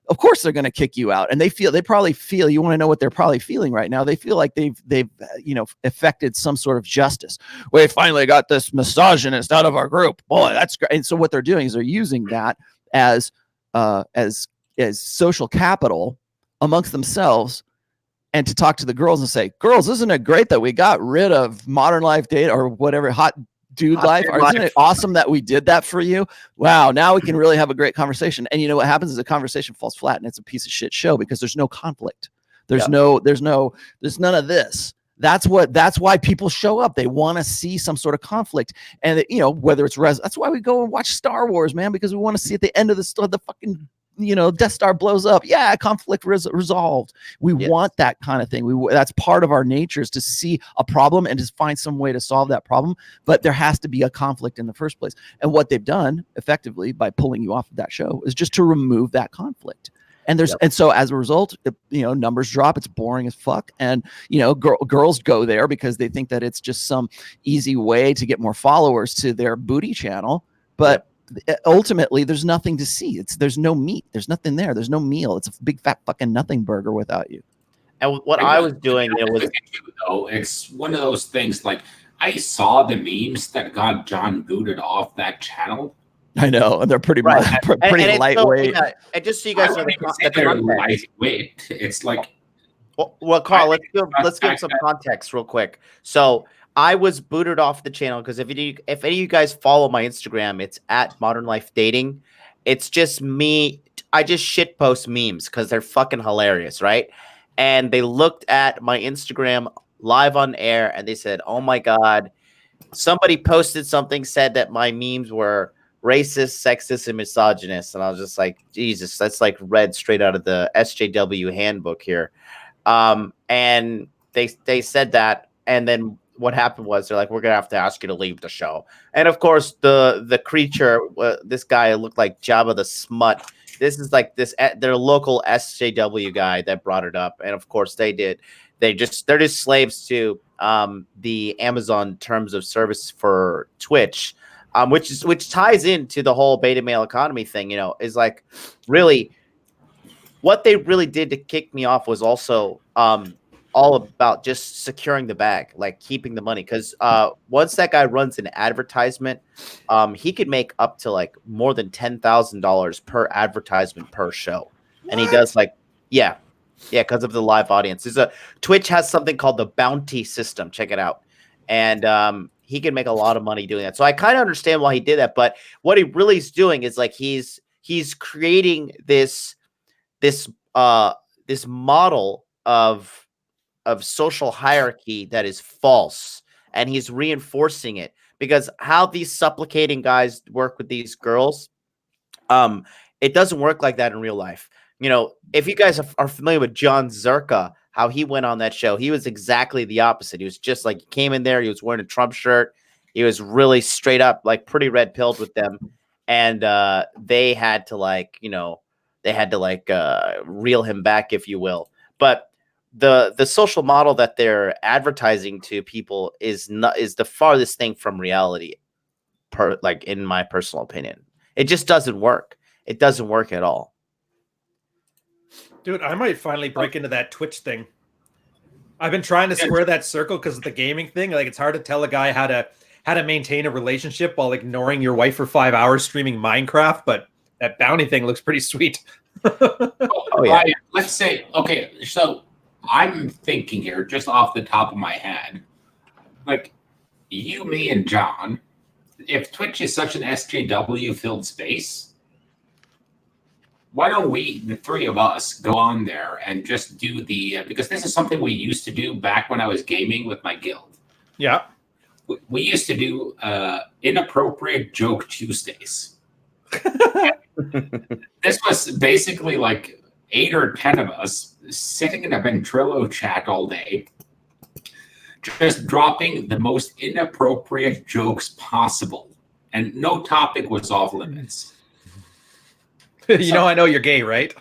of course they're going to kick you out. And they probably feel, you want to know what they're probably feeling right now? They feel like they've you know, effected some sort of justice. We finally got this misogynist out of our group. Boy, that's great. And so what they're doing is they're using that as social capital amongst themselves, and to talk to the girls and say, girls, isn't it great that we got rid of modern life data or whatever, hot dude life? Or isn't it awesome that we did that for you? Wow, now we can really have a great conversation. And you know what happens is the conversation falls flat, and it's a piece of shit show, because there's no conflict. There's none of this. That's why people show up. They want to see some sort of conflict. And you know, whether it's that's why we go and watch Star Wars, man, because we want to see at the end of the fucking, you know, Death Star blows up. Yeah, conflict resolved. We want that kind of thing. That's part of our nature, is to see a problem and just find some way to solve that problem. But there has to be a conflict in the first place. And what they've done effectively by pulling you off of that show is just to remove that conflict. And and so as a result, you know, numbers drop. It's boring as fuck. And, you know, girls go there because they think that it's just some easy way to get more followers to their booty channel. But ultimately there's nothing to see. There's no meat. There's nothing there. There's no meal. It's a big fat fucking nothing burger without you. And what I was doing, it's one of those things. Like, I saw the memes that got John booted off that channel. I know, and they're pretty pretty lightweight. And just so you guys know, they're lightweight. It's like, well, Carl, let's give some context real quick. So I was booted off the channel because if any of you guys follow my Instagram, it's at Modern Life Dating. It's just me. I just shitpost memes because they're fucking hilarious, right? And they looked at my Instagram live on air, and they said, "Oh my God, somebody posted something, said that my memes were racist, sexist, and misogynist." And I was just like, Jesus, that's like read straight out of the SJW handbook here. And they said that, and then what happened was they're like, "We're gonna have to ask you to leave the show." And of course, the creature, this guy looked like Jabba the Smut. This is like their local SJW guy that brought it up, and of course they did. They're just slaves to the Amazon terms of service for Twitch, which ties into the whole beta male economy thing. You know, is like really what they really did to kick me off was also all about just securing the bag, like keeping the money. Because once that guy runs an advertisement, he could make up to like more than $10,000 per advertisement per show. What? And he does like, yeah, because of the live audience. Twitch has something called the bounty system. Check it out. And he can make a lot of money doing that. So I kind of understand why he did that. But what he really is doing is like he's creating this model of social hierarchy that is false, and he's reinforcing it, because how these supplicating guys work with these girls, it doesn't work like that in real life. You know, if you guys are familiar with John Zerka, how he went on that show, he was exactly the opposite. He was just like, he came in there, he was wearing a Trump shirt, he was really straight up, like pretty red pilled with them, and they had to reel him back, if you will. But the social model that they're advertising to people is the farthest thing from reality, in my personal opinion. It just doesn't work. It doesn't work at all. Dude, I might finally break into that Twitch thing. I've been trying to square that circle because of the gaming thing. Like, it's hard to tell a guy how to maintain a relationship while ignoring your wife for 5 hours streaming Minecraft, but that bounty thing looks pretty sweet. Oh yeah. Let's say, okay, so I'm thinking here just off the top of my head, like you, me, and John, if Twitch is such an SJW filled space, why don't we, the three of us, go on there and just do because this is something we used to do back when I was gaming with my guild. Yeah. We used to do inappropriate joke Tuesdays. This was basically like 8 or 10 of us sitting in a Ventrilo chat all day, just dropping the most inappropriate jokes possible, and no topic was off limits. I know you're gay, right?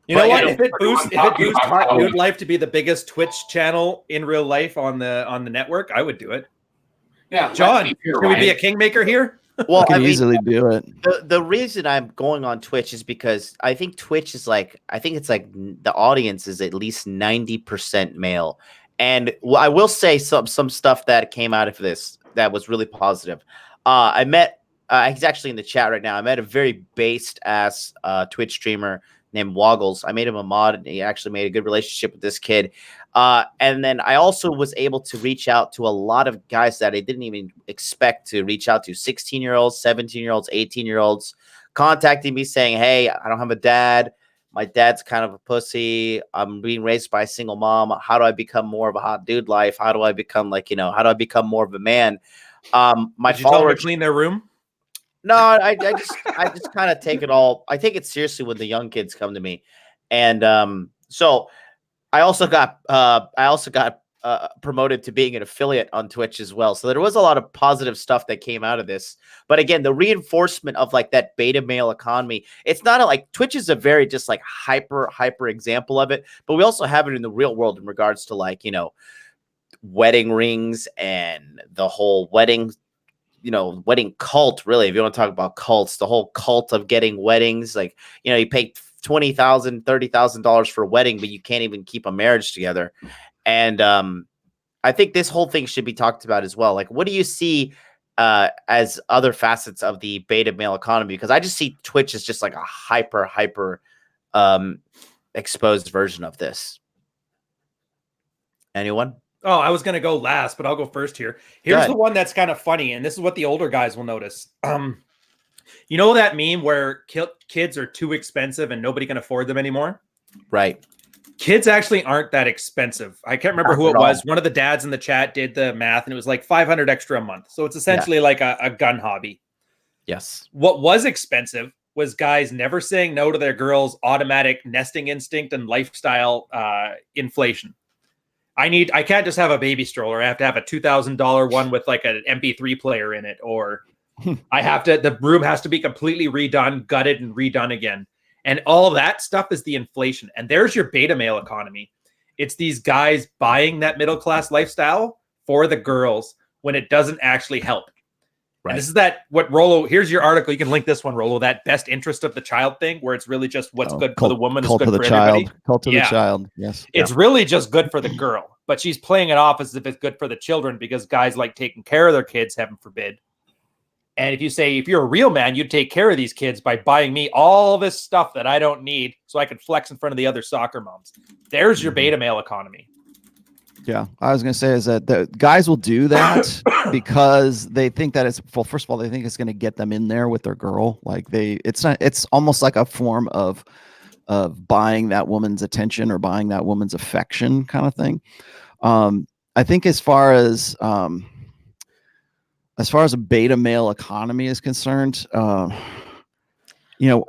You know what? If it boosts Hot Dude Life to be the biggest Twitch channel in real life on the network, I would do it. Yeah, John, can we be a kingmaker here? Well, I can easily do it. The reason I'm going on Twitch is because I think Twitch is the audience is at least 90% male. And I will say some stuff that came out of this that was really positive. I met, he's actually in the chat right now. I met a very based ass Twitch streamer named Woggles. I made him a mod, and he actually made a good relationship with this kid. And then I also was able to reach out to a lot of guys that I didn't even expect to reach out to. 16-year-olds, 17-year-olds, 18-year-olds contacting me saying, "Hey, I don't have a dad. My dad's kind of a pussy. I'm being raised by a single mom. How do I become more of a hot dude life? How do I become how do I become more of a man?" My Did you tell them to clean their room? No, I just kind of take it all. I take it seriously when the young kids come to me, and so I also got promoted to being an affiliate on Twitch as well. So there was a lot of positive stuff that came out of this. But again, the reinforcement of like that beta male economy, it's not like Twitch is a very just like hyper example of it, but we also have it in the real world in regards to wedding rings and the whole wedding cult. Really, if you want to talk about cults, the whole cult of getting weddings, you pay $20,000, $30,000 for a wedding, but you can't even keep a marriage together. And I think this whole thing should be talked about as well. Like, what do you see as other facets of the beta male economy? Because I just see Twitch as just like a hyper exposed version of this. Anyone? Oh, I was going to go last, but I'll go first here. Here's the one that's kind of funny, and this is what the older guys will notice. You know that meme where kids are too expensive and nobody can afford them anymore? Right. Kids actually aren't that expensive. I can't remember who it was. One of the dads in the chat did the math, and it was like 500 extra a month. So it's essentially like a gun hobby. Yes. What was expensive was guys never saying no to their girls' automatic nesting instinct and lifestyle inflation. I can't just have a baby stroller. I have to have a $2,000 one with like an MP3 player in it, or the room has to be completely redone, gutted, and redone again. And all that stuff is the inflation. And there's your beta male economy. It's these guys buying that middle class lifestyle for the girls when it doesn't actually help. Right. And this is what Rollo, here's your article. You can link this one, Rollo, that best interest of the child thing, where it's really just what's good for the woman is good for everybody. Cult of the child. Yes. It's really just good for the girl, but she's playing it off as if it's good for the children because guys like taking care of their kids, heaven forbid. And if you're a real man, you'd take care of these kids by buying me all this stuff that I don't need so I can flex in front of the other soccer moms. There's your beta male economy. Yeah, I was going to say is that the guys will do that because they think that first of all, they think it's going to get them in there with their girl. Like it's almost like a form of buying that woman's attention or buying that woman's affection kind of thing. I think as far as a beta male economy is concerned, I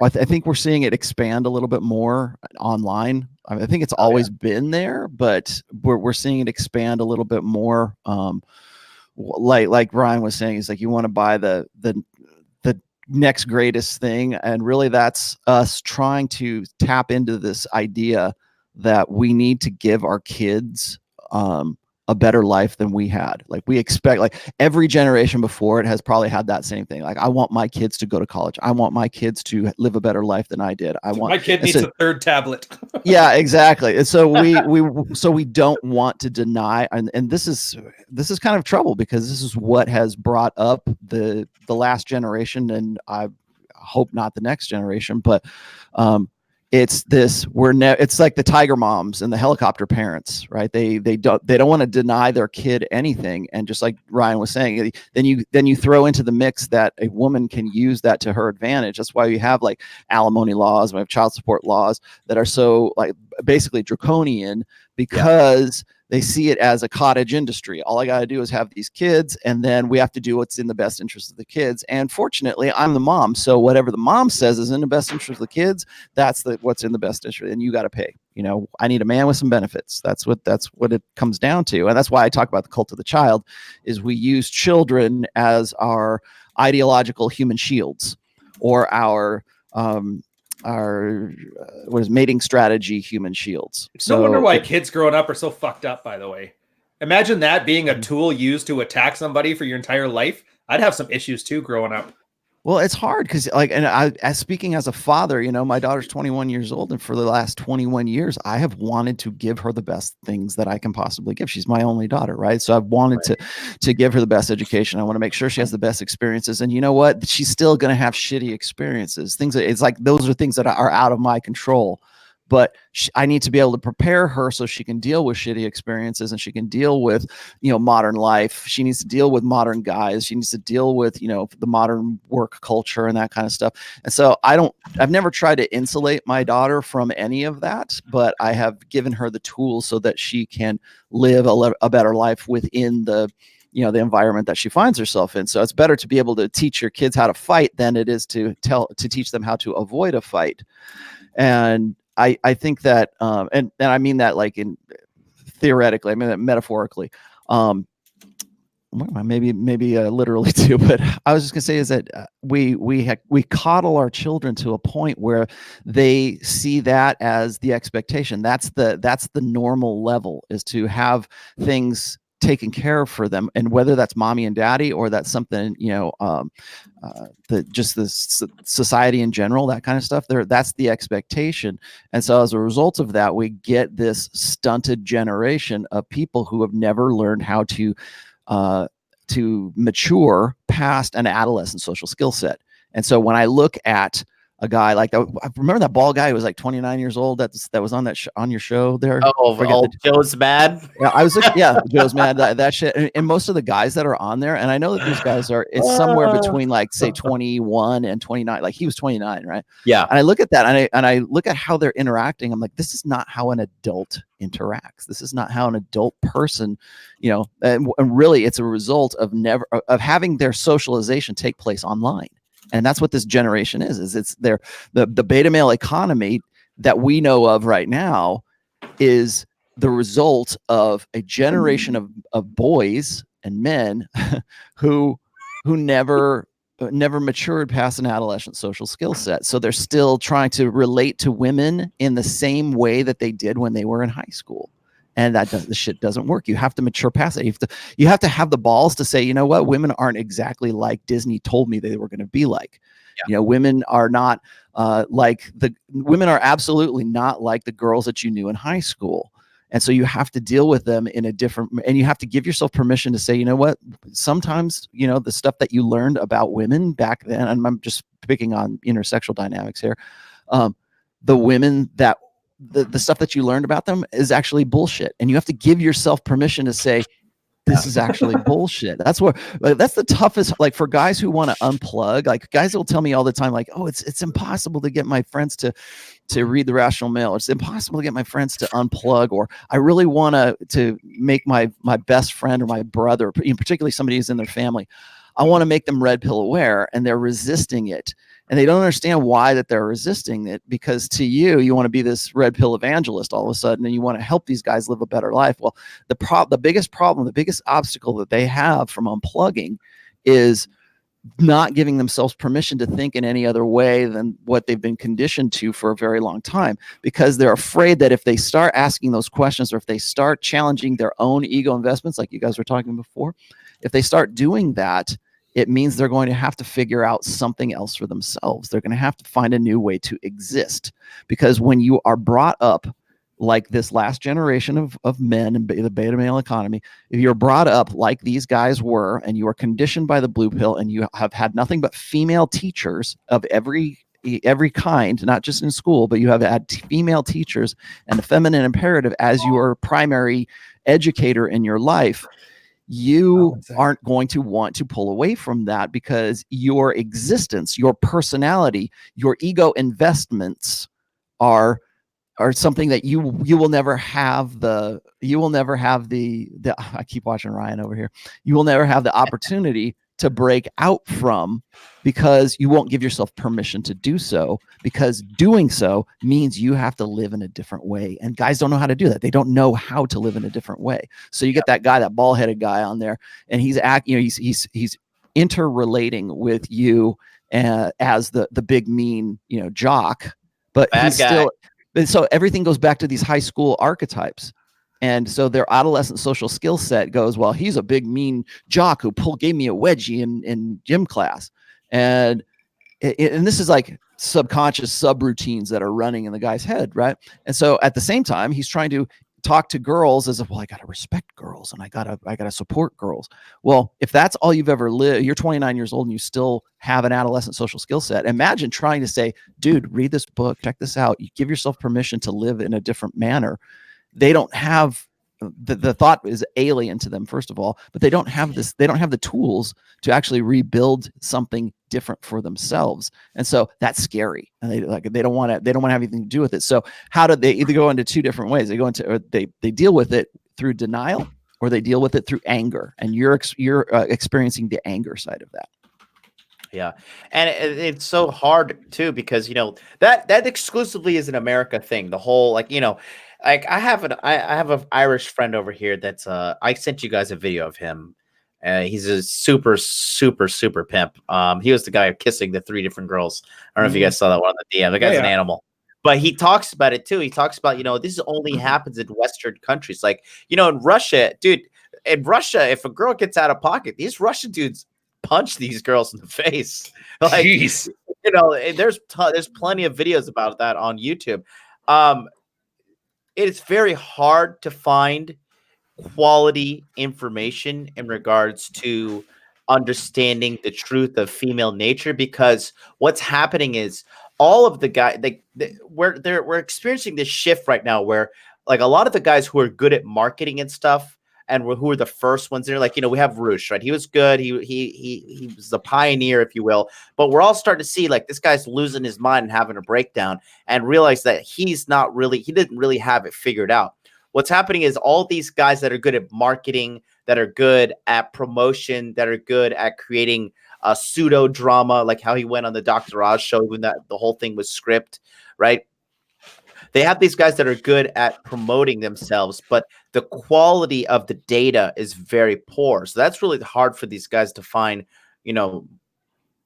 think we're seeing it expand a little bit more online. I think it's always been there, but we're seeing it expand a little bit more. Like Ryan was saying, is like you want to buy the next greatest thing, and really that's us trying to tap into this idea that we need to give our kids a better life than we had. Like we expect, like every generation before it has probably had that same thing. Like I want my kids to go to college. I want my kids to live a better life than I did. My kid needs a third tablet. Yeah, exactly. And so we don't want to deny, and this is kind of trouble because this is what has brought up the last generation, and I hope not the next generation, but it's like the tiger moms and the helicopter parents, right? They don't want to deny their kid anything. And just like Ryan was saying, then you throw into the mix that a woman can use that to her advantage. That's why we have like alimony laws, we have child support laws that are so like basically draconian because they see it as a cottage industry. All I got to do is have these kids, and then we have to do what's in the best interest of the kids. And fortunately, I'm the mom, so whatever the mom says is in the best interest of the kids, that's what's in the best interest, and you got to pay. I need a man with some benefits. That's what it comes down to, and that's why I talk about the cult of the child. Is we use children as our ideological human shields, or our mating strategy human shields. No wonder why kids growing up are so fucked up, by the way. Imagine that being a tool used to attack somebody for your entire life. I'd have some issues too growing up. Well, it's hard because speaking as a father, my daughter's 21 years old, and for the last 21 years, I have wanted to give her the best things that I can possibly give. She's my only daughter, right? So I've wanted to give her the best education. I want to make sure she has the best experiences. And you know what? She's still going to have shitty experiences. It's like those are things that are out of my control. But I need to be able to prepare her so she can deal with shitty experiences, and she can deal with, modern life. She needs to deal with modern guys. She needs to deal with, the modern work culture and that kind of stuff. And so I've never tried to insulate my daughter from any of that, but I have given her the tools so that she can live a better life within the environment that she finds herself in. So it's better to be able to teach your kids how to fight than it is to teach them how to avoid a fight. And I think that, and I mean that like in theoretically, I mean that metaphorically, maybe literally too. But I was just gonna say is that we coddle our children to a point where they see that as the expectation. That's the normal level, is to have things taken care of for them, and whether that's mommy and daddy or that's something just the society in general, that kind of stuff, that's the expectation. And so as a result of that, we get this stunted generation of people who have never learned how to mature past an adolescent social skill set. And so when I look at a guy like that. I remember that bald guy who was like 29 years old. That was on that on your show there. Joe's mad. Yeah, I was looking. Yeah, Joe's mad. That shit. And most of the guys that are on there, and I know that these guys are. It's somewhere between like say 21 and 29. Like he was 29, right? Yeah. And I look at that, and I look at how they're interacting. I'm like, this is not how an adult interacts. This is not how an adult person, and really, it's a result of having their socialization take place online. And that's what this generation is it's the beta male economy that we know of right now is the result of a generation of boys and men who never matured past an adolescent social skill set. So they're still trying to relate to women in the same way that they did when they were in high school. And the shit doesn't work. You have to mature past it. You have to have the balls to say, you know what, women aren't exactly like Disney told me they were going to be like. Yeah. Women are not women are absolutely not like the girls that you knew in high school. And so you have to deal with them in a different, and you have to give yourself permission to say, you know what, sometimes, the stuff that you learned about women back then, and I'm just picking on intersexual dynamics here. The women that, the stuff that you learned about them is actually bullshit. And you have to give yourself permission to say, this is actually bullshit. That's the toughest, like for guys who want to unplug, like guys will tell me all the time, like, oh, it's impossible to get my friends to read The Rational Male. It's impossible to get my friends to unplug, or I really want to make my best friend or my brother, particularly somebody who's in their family, I want to make them red pill aware, and they're resisting it. And they don't understand why that they're resisting it, because to you want to be this red pill evangelist all of a sudden, and you want to help these guys live a better life. Well, the biggest problem, the biggest obstacle that they have from unplugging is not giving themselves permission to think in any other way than what they've been conditioned to for a very long time, because they're afraid that if they start asking those questions, or if they start challenging their own ego investments, like you guys were talking before, if they start doing that, it means they're going to have to figure out something else for themselves. They're going to have to find a new way to exist, because when you are brought up like this last generation of men in the beta male economy, if you're brought up like these guys were, and you are conditioned by the blue pill, and you have had nothing but female teachers of every kind, not just in school, but you have had female teachers and the feminine imperative as your primary educator in your life, you aren't going to want to pull away from that, because your existence, your personality, your ego investments are something that you will never have the I keep watching Ryan over here. You will never have the opportunity to break out from, because you won't give yourself permission to do so, because doing so means you have to live in a different way. And guys don't know how to do that. They don't know how to live in a different way. So you get that guy, that bald-headed guy on there, and he's interrelating with you as the big mean, jock, but he's still. And so everything goes back to these high school archetypes. And so their adolescent social skill set goes, well, he's a big mean jock who gave me a wedgie in gym class. And this is like subconscious subroutines that are running in the guy's head, right? And so at the same time, he's trying to talk to girls as if, well, I got to respect girls, and I got to support girls. Well, if that's all you've ever lived, you're 29 years old and you still have an adolescent social skill set. Imagine trying to say, dude, read this book, check this out. You give yourself permission to live in a different manner. They don't have the thought is alien to them, first of all, but they don't have the tools to actually rebuild something different for themselves. And so that's scary. And they don't want to have anything to do with it. So how do they either go into two different ways? They go into, or they deal with it through denial, or they deal with it through anger. And you're experiencing the anger side of that. Yeah. And it's so hard too, because, that exclusively is an America thing. The whole, like I have an Irish friend over here that's I sent you guys a video of him. He's a super, super, super pimp. He was the guy kissing the 3 different girls. I don't know if you guys saw that one on the DM. The guy's an animal. But he talks about it too. He talks about, this only happens in Western countries. Like, in Russia, dude, if a girl gets out of pocket, these Russian dudes punch these girls in the face. Like, jeez. There's plenty of videos about that on YouTube. It's very hard to find quality information in regards to understanding the truth of female nature, because what's happening is all of the guys we're experiencing this shift right now where like a lot of the guys who are good at marketing and stuff and who are the first ones there, like, you know, we have Roosh, right? He was good. He was the pioneer, if you will. But we're all starting to see like this guy's losing his mind and having a breakdown and realize that he didn't really have it figured out. What's happening is all these guys that are good at marketing, that are good at promotion, that are good at creating a pseudo drama, like how he went on the Dr. Oz show when the whole thing was script, right? They have these guys that are good at promoting themselves, but the quality of the data is very poor. So that's really hard for these guys to find, you know,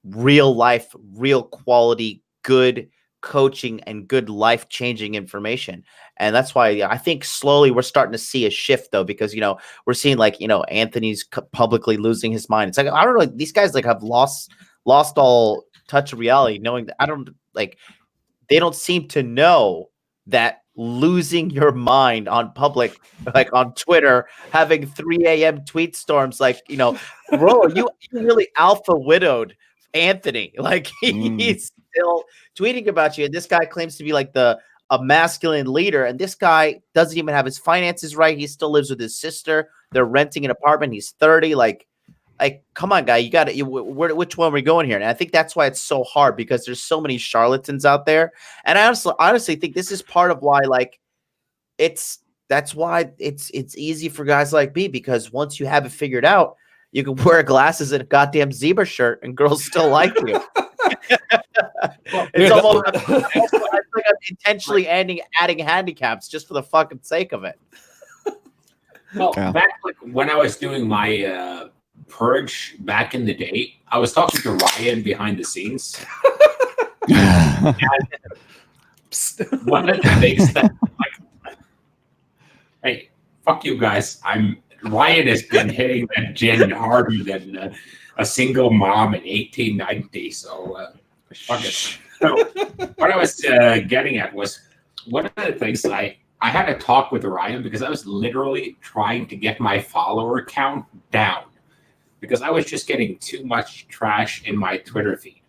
real life, real quality, good coaching and good life-changing information. And that's why I think slowly we're starting to see a shift, though, because, you know, we're seeing like, you know, Anthony's publicly losing his mind. It's like, I don't know, these guys like have lost all touch of reality, knowing that they don't seem to know that losing your mind on public, like on Twitter, having 3 a.m. tweet storms, like, you know, bro, you really alpha widowed Anthony. Like he's still tweeting about you. And this guy claims to be like a masculine leader. And this guy doesn't even have his finances right. He still lives with his sister. They're renting an apartment. He's 30. Like, come on, guy, which one are we going here? And I think that's why it's so hard, because there's so many charlatans out there. And I honestly think this is part of why, like, that's why it's easy for guys like me, because once you have it figured out, you can wear glasses and a goddamn zebra shirt and girls still like you. It's almost like I'm intentionally adding handicaps just for the fucking sake of it. Well, back like when I was doing my purge back in the day, I was talking to Ryan behind the scenes. And one of the things that, like, hey, fuck you guys. Ryan has been hitting that gin harder than a single mom in 1890. So, fuck it. So, what I was getting at was one of the things I had a talk with Ryan, because I was literally trying to get my follower count down, because I was just getting too much trash in my Twitter feed.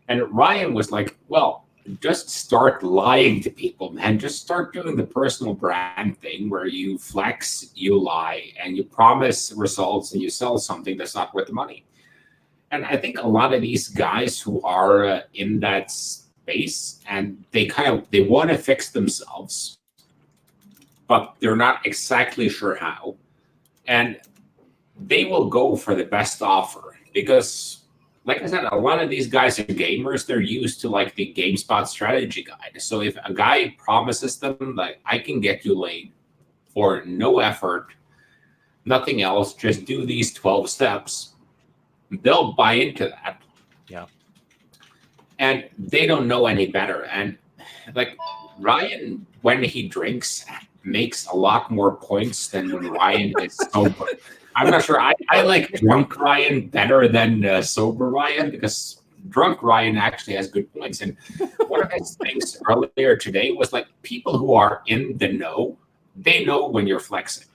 And Ryan was like, well, just start lying to people, man. Just start doing the personal brand thing where you flex, you lie, and you promise results and you sell something that's not worth the money. And I think a lot of these guys who are in that space, and they want to fix themselves, but they're not exactly sure how. And they will go for the best offer because, like I said, a lot of these guys are gamers. They're used to like the GameSpot strategy guide. So if a guy promises them, like, I can get you laid for no effort, nothing else, just do these 12 steps, they'll buy into that. Yeah. And they don't know any better. And like Ryan, when he drinks, makes a lot more points than when Ryan is sober. I'm not sure. I like drunk Ryan better than sober Ryan, because drunk Ryan actually has good points. And one of his things earlier today was like, people who are in the know, they know when you're flexing.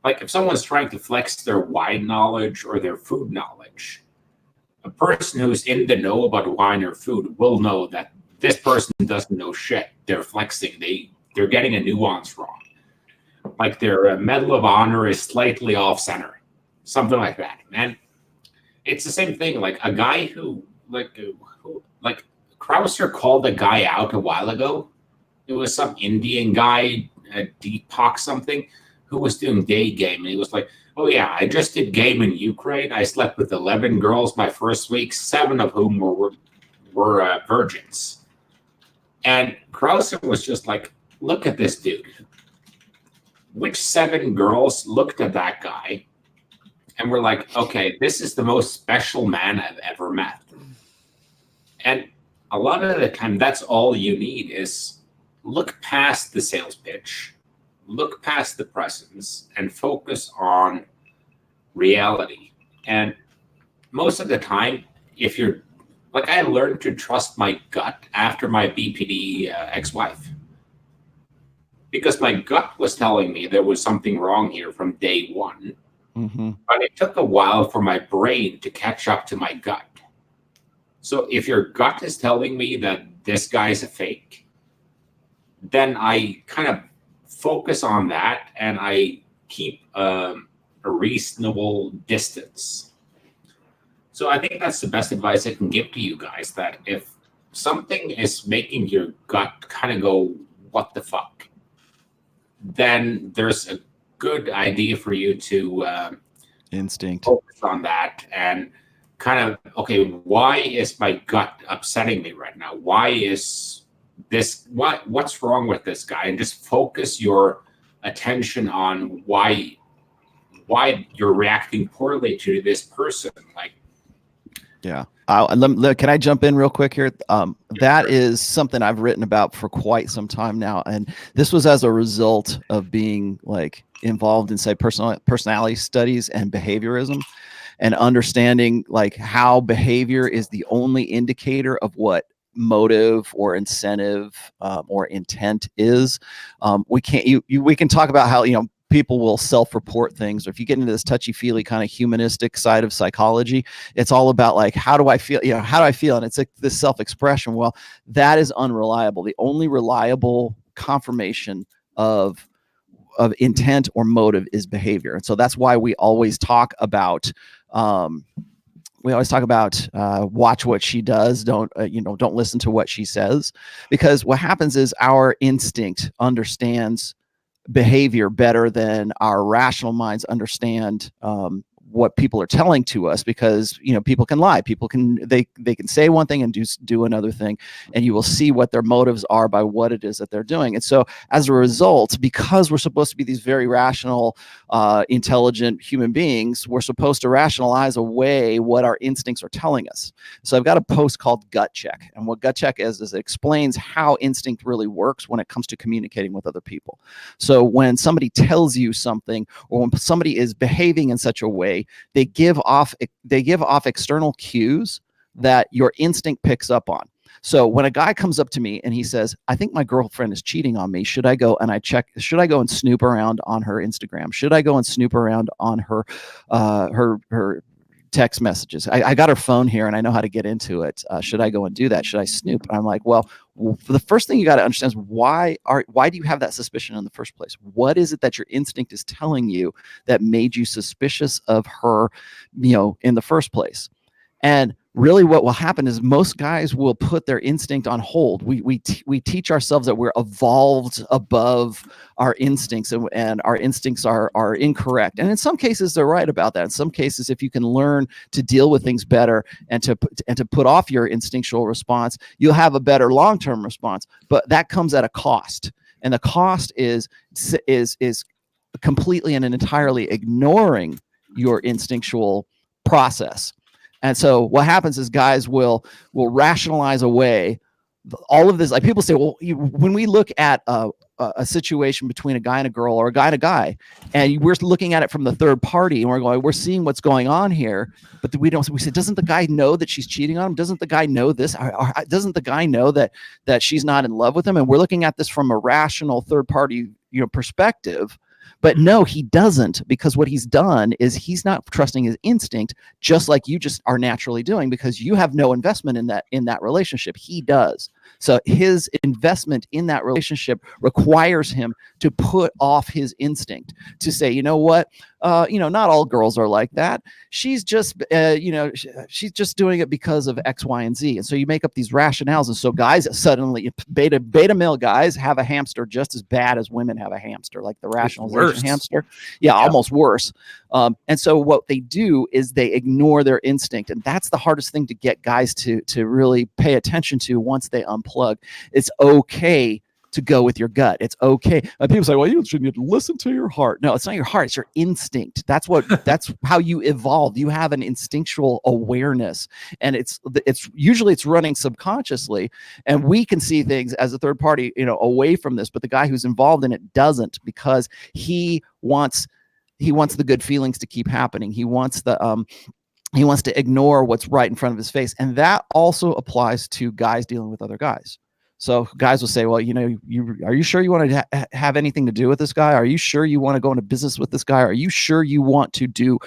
Like if someone's trying to flex their wine knowledge or their food knowledge, a person who's in the know about wine or food will know that this person doesn't know shit. They're flexing. They're getting a nuance wrong. Like their Medal of Honor is slightly off center, something like that. And it's the same thing. Like a guy who Krauser called a guy out a while ago. It was some Indian guy, Deepak something, who was doing day game. And he was like, oh yeah, I just did game in Ukraine. I slept with 11 girls my first week, 7 of whom were virgins. And Krauser was just like, look at this dude. Which 7 girls looked at that guy and were like, okay, this is the most special man I've ever met. And a lot of the time, that's all you need is look past the sales pitch, look past the presence, and focus on reality. And most of the time, if you're like, I learned to trust my gut after my BPD ex-wife. Because my gut was telling me there was something wrong here from day one. But it took a while for my brain to catch up to my gut. So if your gut is telling me that this guy is a fake, then I kind of focus on that and I keep a reasonable distance. So I think that's the best advice I can give to you guys, that if something is making your gut kind of go, what the fuck, then there's a good idea for you to instinct focus on that and kind of, okay, why is my gut upsetting me right now? Why is this, what's wrong with this guy? And just focus your attention on why you're reacting poorly to this person. Like, yeah. Can I jump in real quick here? That is something I've written about for quite some time now. And this was as a result of being like involved in, say, personality studies and behaviorism, and understanding like how behavior is the only indicator of what motive or incentive or intent is. We can talk about how, people will self-report things, or if you get into this touchy-feely kind of humanistic side of psychology, it's all about like, how do I feel? How do I feel? And it's like this self-expression. Well, that is unreliable. The only reliable confirmation of intent or motive is behavior. And so that's why we always talk about watch what she does. Don't listen to what she says, because what happens is our instinct understands behavior better than our rational minds understand what people are telling to us, because people can lie, people can say one thing and do another thing, and you will see what their motives are by what it is that they're doing. And so as a result, because we're supposed to be these very rational, intelligent human beings, we're supposed to rationalize away what our instincts are telling us. So I've got a post called Gut Check, and what Gut Check is it explains how instinct really works when it comes to communicating with other people. So when somebody tells you something, or when somebody is behaving in such a way, they give off external cues that your instinct picks up on. So when a guy comes up to me and he says, I think my girlfriend is cheating on me, should I go and snoop around on her Instagram? Should I go and snoop around on her text messages? I got her phone here and I know how to get into it. Should I go and do that? Should I snoop? And I'm like, well, the first thing you got to understand is why do you have that suspicion in the first place? What is it that your instinct is telling you that made you suspicious of her, in the first place? And really what will happen is most guys will put their instinct on hold. We teach ourselves that we're evolved above our instincts, and our instincts are incorrect. And in some cases they're right about that. In some cases, if you can learn to deal with things better and to put off your instinctual response, you'll have a better long-term response. But that comes at a cost. And the cost is completely and entirely ignoring your instinctual process. And so what happens is guys will rationalize away all of this. Like people say, well, when we look at a situation between a guy and a girl, or a guy and a guy, and we're looking at it from the third party, and we're seeing what's going on here, but we say, doesn't the guy know that she's cheating on him? Doesn't the guy know this? Doesn't the guy know that she's not in love with him? And we're looking at this from a rational third party, perspective. But no, he doesn't, because what he's done is he's not trusting his instinct, just like you just are naturally doing, because you have no investment in that relationship. He does. So his investment in that relationship requires him to put off his instinct, to say, you know what, not all girls are like that. She's just, she's just doing it because of X, Y, and Z. And so you make up these rationales. And so guys suddenly, beta male guys have a hamster just as bad as women have a hamster, like the rationalization hamster. Yeah, almost worse. And so what they do is they ignore their instinct. And that's the hardest thing to get guys to really pay attention to once they unplug. It's okay to go with your gut. It's okay. People say, well, you should listen to your heart. No, it's not your heart. It's your instinct. That's how you evolved. You have an instinctual awareness, and it's usually running subconsciously, and we can see things as a third party, away from this, but the guy who's involved in it doesn't, because he wants the good feelings to keep happening. He wants to ignore what's right in front of his face. And that also applies to guys dealing with other guys. So guys will say, well, you know, are you sure you want to have anything to do with this guy? Are you sure you want to go into business with this guy? Are you sure you want to do,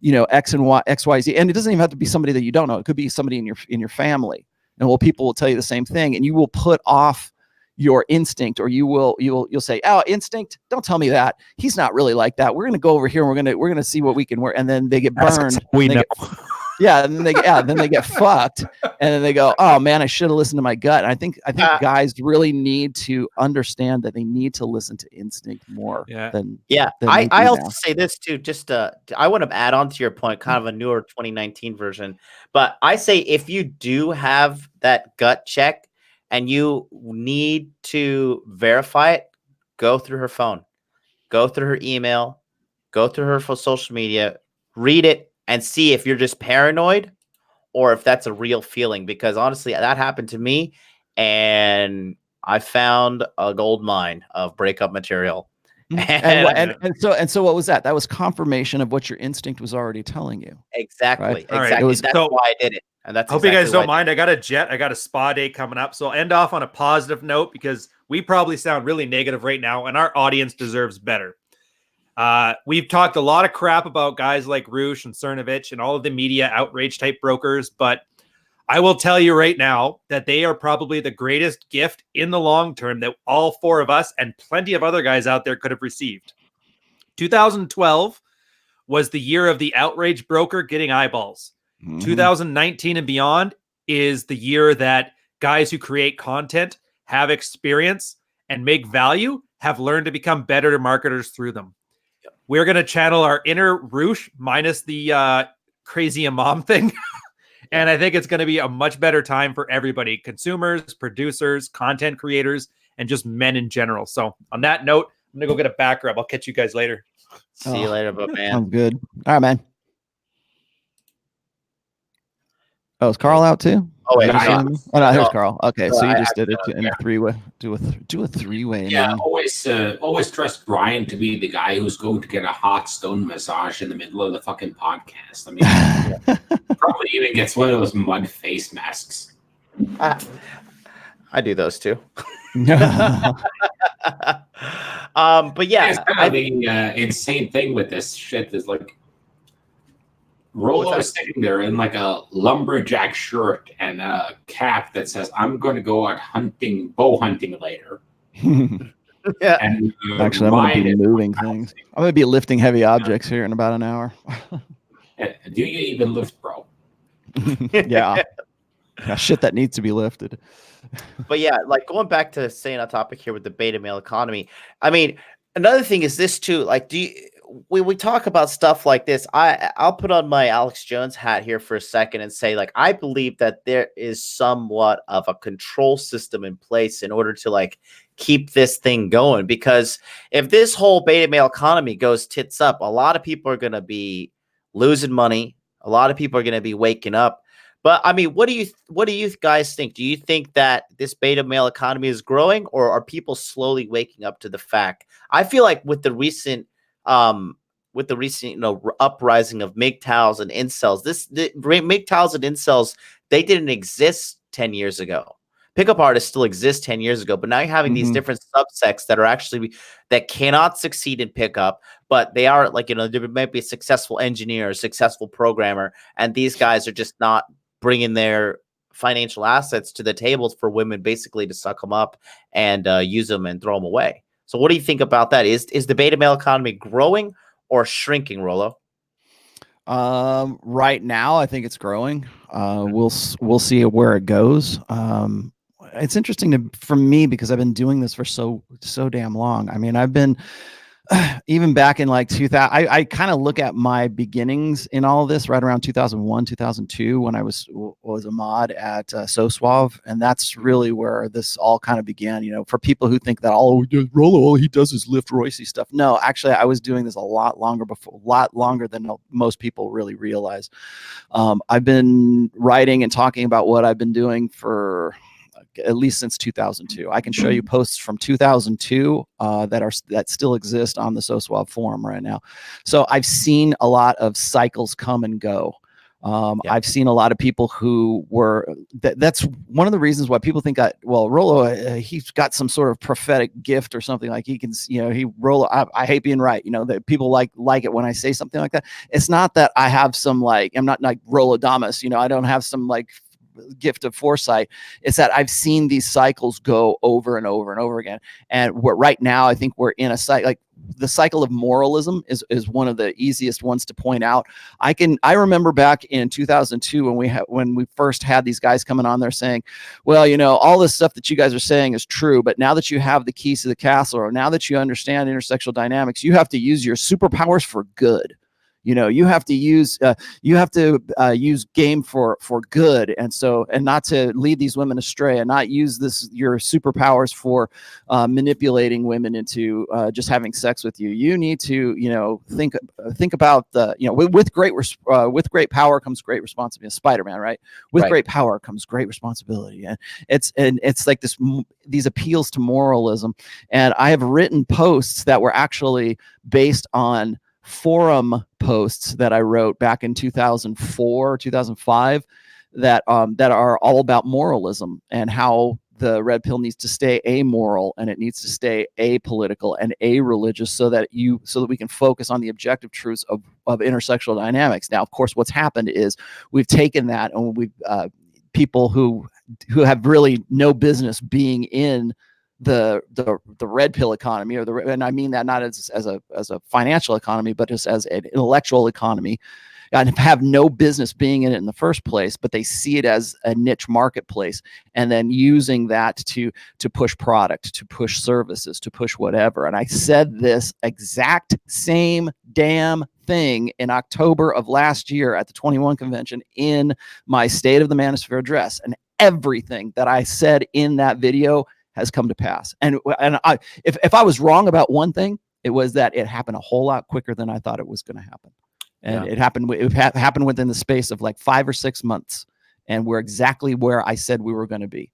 you know, X and Y, X, Y, Z? And it doesn't even have to be somebody that you don't know. It could be somebody in your family. And well, people will tell you the same thing, and you will put off your instinct, or you'll say, oh, instinct, don't tell me that. He's not really like that. We're going to go over here and we're going to see what we can work. And then they get burned. We know. And then they get fucked, and then they go, "Oh man, I should have listened to my gut." And I think guys really need to understand that they need to listen to instinct more. Than I also say this too. Just I want to add on to your point, kind of a newer 2019 version. But I say if you do have that gut check and you need to verify it, go through her phone, go through her email, go through her social media, read it, and see if you're just paranoid or if that's a real feeling. Because honestly, that happened to me, and I found a gold mine of breakup material. And so what was that? That was confirmation of what your instinct was already telling you. Exactly. Right? Exactly. That's why I did it. And that's I hope you guys don't mind. I got a spa day coming up. So I'll end off on a positive note, because we probably sound really negative right now, and our audience deserves better. We've talked a lot of crap about guys like Roosh and Cernovich and all of the media outrage type brokers, but I will tell you right now that they are probably the greatest gift in the long term that all four of us and plenty of other guys out there could have received. 2012 was the year of the outrage broker getting eyeballs. 2019 and beyond is the year that guys who create content, have experience, and make value have learned to become better marketers through them. We're going to channel our inner Roosh minus the crazy imam thing. And I think it's going to be a much better time for everybody, consumers, producers, content creators, and just men in general. So on that note, I'm going to go get a back rub. I'll catch you guys later. See you later, but man. Sounds good. All right, man. Oh, is Carl out too? Oh, wait. No, here's Carl. Okay, so you just did it in a three-way. Do a three-way. Yeah, always trust Brian to be the guy who's going to get a hot stone massage in the middle of the fucking podcast. I mean, probably even gets one of those mud face masks. I do those too. Mm-hmm. But yeah, the insane thing with this shit is like, Rolo is sitting there in like a lumberjack shirt and a cap that says, "I'm going to go out bow hunting later." Yeah. And actually, I'm going to be moving things. I'm going to be lifting heavy objects here in about an hour. Do you even lift, bro? Yeah, shit that needs to be lifted. But yeah, like going back to staying on topic here with the beta male economy. I mean, another thing is this too. Like, when we talk about stuff like this, I'll put on my Alex Jones hat here for a second and say, like, I believe that there is somewhat of a control system in place in order to like keep this thing going. Because if this whole beta male economy goes tits up, a lot of people are going to be losing money. A lot of people are going to be waking up. But I mean, what do you guys think? Do you think that this beta male economy is growing, or are people slowly waking up to the fact? I feel like with the recent uprising of MGTOWs and incels, the MGTOWs and incels, they didn't exist 10 years ago. Pickup artists still exist 10 years ago, but now you're having these different subsects that are actually that cannot succeed in pickup, but they are like, there might be a successful engineer, a successful programmer, and these guys are just not bringing their financial assets to the table for women basically to suck them up and use them and throw them away. So what do you think about that? Is the beta male economy growing or shrinking, Rolo? Right now, I think it's growing. We'll see where it goes. It's interesting for me because I've been doing this for so damn long. I mean, I've been even back in like 2000. I kind of look at my beginnings in all of this right around 2001, 2002 when I was a mod at So Suave, and that's really where this all kind of began. For people who think that Rolo, all he does is lift Roycey stuff. No, actually, I was doing this a lot longer than most people really realize. I've been writing and talking about what I've been doing for at least since 2002. I can show you posts from 2002 that still exist on the So Suave forum right now. So I've seen a lot of cycles come and go. I've seen a lot of people who were, that's one of the reasons why people think, Rollo, he's got some sort of prophetic gift or something, like he can, Rollo, I hate being right. That people like it when I say something like that. It's not that I have some, I'm not like Rollo Damas, I don't have some gift of foresight. It's that I've seen these cycles go over and over and over again. And right now, I think we're in a cycle, the cycle of moralism is one of the easiest ones to point out. I remember back in 2002 when we first had these guys coming on there saying, well, all this stuff that you guys are saying is true, but now that you have the keys to the castle, or now that you understand intersexual dynamics, you have to use your superpowers for good. You have to use game for good, and not to lead these women astray, and not use your superpowers for manipulating women into just having sex with you. You need to think about with great power comes great responsibility. Spider-Man, right? With great power comes great responsibility, and it's like these appeals to moralism. And I have written posts that were actually based on forum posts that I wrote back in 2004, 2005 that are all about moralism and how the red pill needs to stay amoral, and it needs to stay apolitical and a-religious, so that we can focus on the objective truths of intersexual dynamics. Now, of course, what's happened is we've taken that, and we've people who have really no business being in the red pill economy, and I mean that not as a financial economy, but just as an intellectual economy, and have no business being in it in the first place, but they see it as a niche marketplace, and then using that to push product, to push services, to push whatever. And I said this exact same damn thing in October of last year at the 21 convention in my State of the Manosphere address, and everything that I said in that video has come to pass. And if I was wrong about one thing, it was that it happened a whole lot quicker than I thought it was going to happen. And it happened within the space of 5 or 6 months. And we're exactly where I said we were going to be.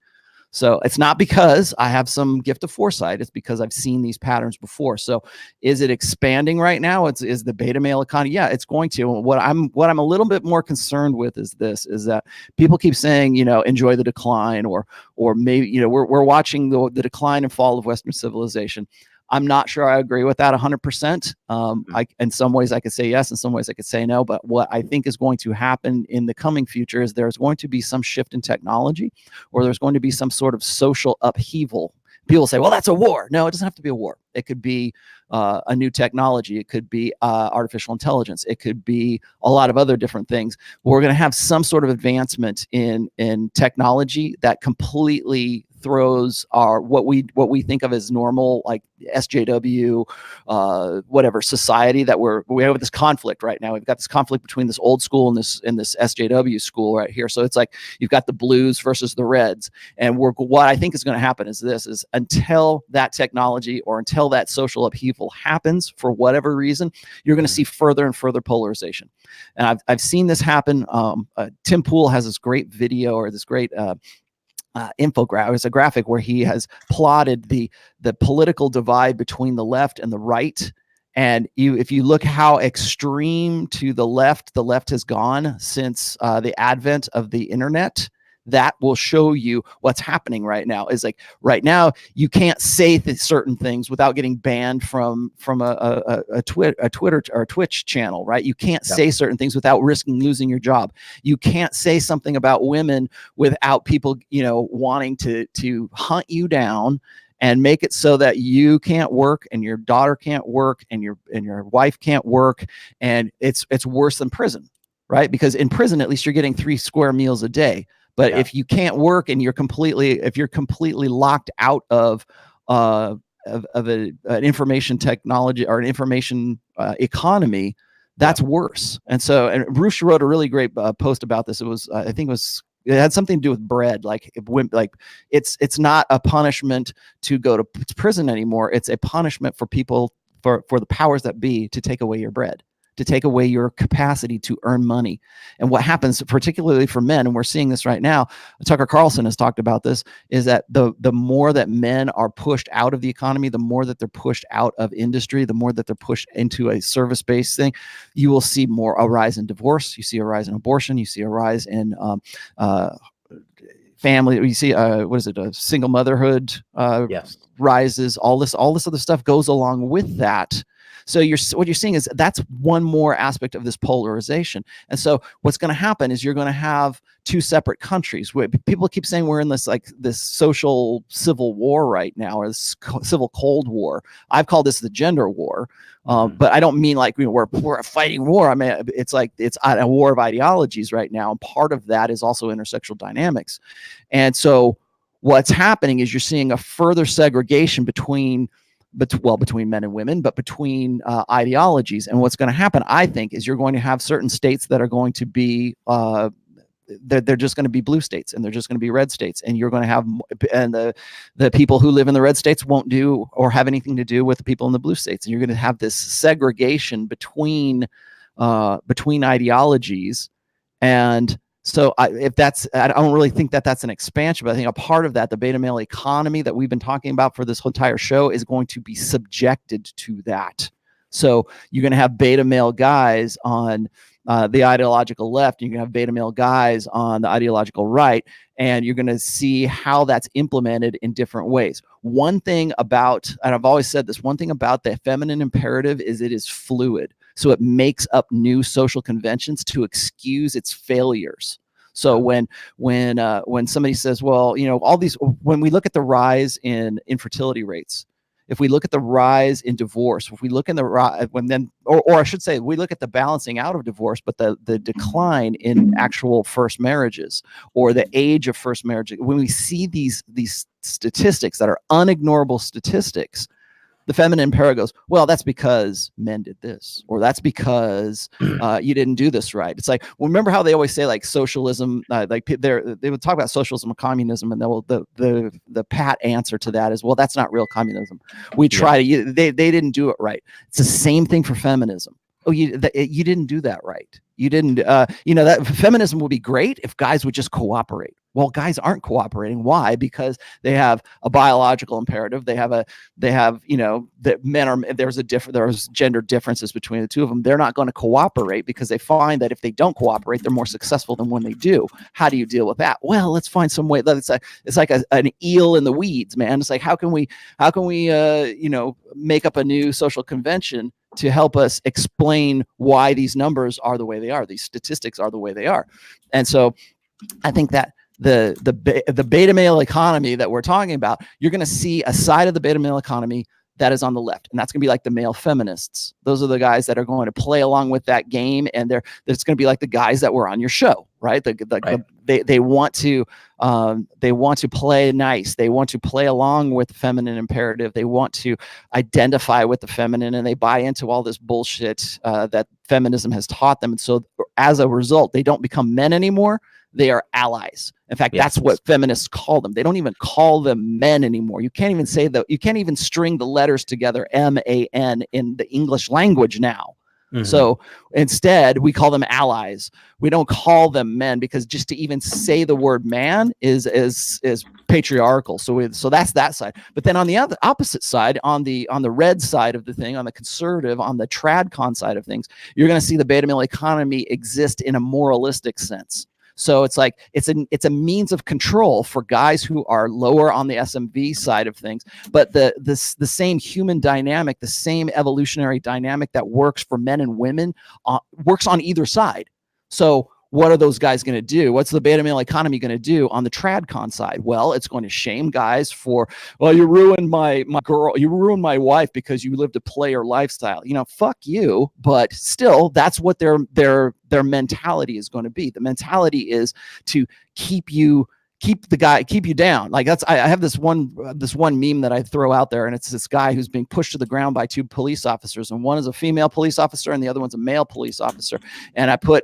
So it's not because I have some gift of foresight. It's because I've seen these patterns before. So is it expanding right now? Is the beta male economy? Yeah, it's going to. What I'm a little bit more concerned with is that people keep saying, enjoy the decline, or maybe, we're watching the decline and fall of Western civilization. I'm not sure I agree with that 100%. In some ways I could say yes, in some ways I could say no. But what I think is going to happen in the coming future is there's going to be some shift in technology, or there's going to be some sort of social upheaval. People say, well, that's a war. No, it doesn't have to be a war. It could be a new technology. It could be artificial intelligence. It could be a lot of other different things. We're going to have some sort of advancement in technology that completely throws what we think of as normal, like SJW, whatever society that we have this conflict right now. We've got this conflict between this old school and this SJW school right here. So it's like you've got the blues versus the reds. And what I think is going to happen is until that technology or until that social upheaval happens for whatever reason, you're going to see further and further polarization. And I've seen this happen. Tim Pool has this great video, or this great infographic. It's a graphic where he has plotted the political divide between the left and the right. And if you look how extreme to the left has gone since the advent of the internet, that will show you what's happening right now. Is like right now you can't say certain things without getting banned from a Twitter or Twitch channel, right? You can't say certain things without risking losing your job. You can't say something about women without people, wanting to hunt you down and make it so that you can't work, and your daughter can't work, and your wife can't work, and it's worse than prison, right? Because in prison, at least you're getting 3 square meals a day. But if you can't work and you're completely locked out of an information technology or an information economy, that's worse. And Bruce wrote a really great post about this. It had something to do with bread. It's not a punishment to go to prison anymore. It's a punishment for people, for the powers that be, to take away your bread. to take away your capacity to earn money. And what happens, particularly for men, and we're seeing this right now, Tucker Carlson has talked about this, is that the more that men are pushed out of the economy, the more that they're pushed out of industry, the more that they're pushed into a service-based thing, you will see a rise in divorce, you see a rise in abortion, you see a rise in family, you see single motherhood Yes. rises, all this other stuff goes along with that. So what you're seeing is that's one more aspect of this polarization. And so what's going to happen is you're going to have two separate countries. People keep saying we're in this social civil war right now, or this civil Cold War. I've called this the gender war. But I don't mean like we're a fighting war. I mean, it's like it's a war of ideologies right now. And part of that is also intersexual dynamics. And so what's happening is you're seeing a further segregation between men and women, but between ideologies. And what's going to happen, I think, is you're going to have certain states that are going to be they're just going to be blue states, and they're just going to be red states, and you're going to have, and the people who live in the red states won't do or have anything to do with the people in the blue states, and you're going to have this segregation between ideologies. And so I don't really think that that's an expansion, but I think a part of that, the beta male economy that we've been talking about for this entire show, is going to be subjected to that. So you're going to have beta male guys on the ideological left, you're going to have beta male guys on the ideological right, and you're going to see how that's implemented in different ways. One thing about, and I've always said this, one thing about the feminine imperative is it is fluid. So it makes up new social conventions to excuse its failures. So when somebody says, well, all these, when we look at the rise in infertility rates, if we look at the rise in divorce, if we look in the rise, or I should say, we look at the balancing out of divorce, but the decline in actual first marriages, or the age of first marriage, when we see these statistics that are unignorable statistics, the feminine imperative goes, well, that's because men did this, or that's because you didn't do this right. It's like, well, remember how they always say like socialism, they would talk about socialism and communism, and the pat answer to that is, well, that's not real communism. We try to, they didn't do it right. It's the same thing for feminism. Oh, you didn't do that right. You didn't, that feminism would be great if guys would just cooperate. Well, guys aren't cooperating. Why? Because they have a biological imperative. There's gender differences between the two of them. They're not going to cooperate because they find that if they don't cooperate, they're more successful than when they do. How do you deal with that? Well, let's find some way. It's like an eel in the weeds, man. It's like, how can we make up a new social convention to help us explain why these numbers are the way they are, these statistics are the way they are. And so I think that the beta male economy that we're talking about, you're going to see a side of the beta male economy that is on the left, and that's going to be like the male feminists. Those are the guys that are going to play along with that game, and it's going to be like the guys that were on your show, right? They want to play nice. They want to play along with the feminine imperative. They want to identify with the feminine, and they buy into all this bullshit that feminism has taught them. And so as a result, they don't become men anymore. They are allies. In fact, that's what feminists call them. They don't even call them men anymore. You can't even say that. You can't even string the letters together, M-A-N, in the English language now. Mm-hmm. So instead, we call them allies. We don't call them men, because just to even say the word man is patriarchal. So that's that side. But then on the opposite side, on the red side of the thing, on the conservative, on the tradcon side of things, you're going to see the beta male economy exist in a moralistic sense. So it's like it's a means of control for guys who are lower on the SMV side of things, but the same human dynamic, the same evolutionary dynamic that works for men and women works on either side. So what are those guys going to do? What's the beta male economy going to do on the tradcon side? Well, it's going to shame guys for, well, you ruined my girl, you ruined my wife because you lived a player lifestyle. Fuck you. But still, that's what their mentality is going to be. The mentality is to keep you down. Like I have this one meme that I throw out there, and it's this guy who's being pushed to the ground by two police officers, and one is a female police officer and the other one's a male police officer. And I put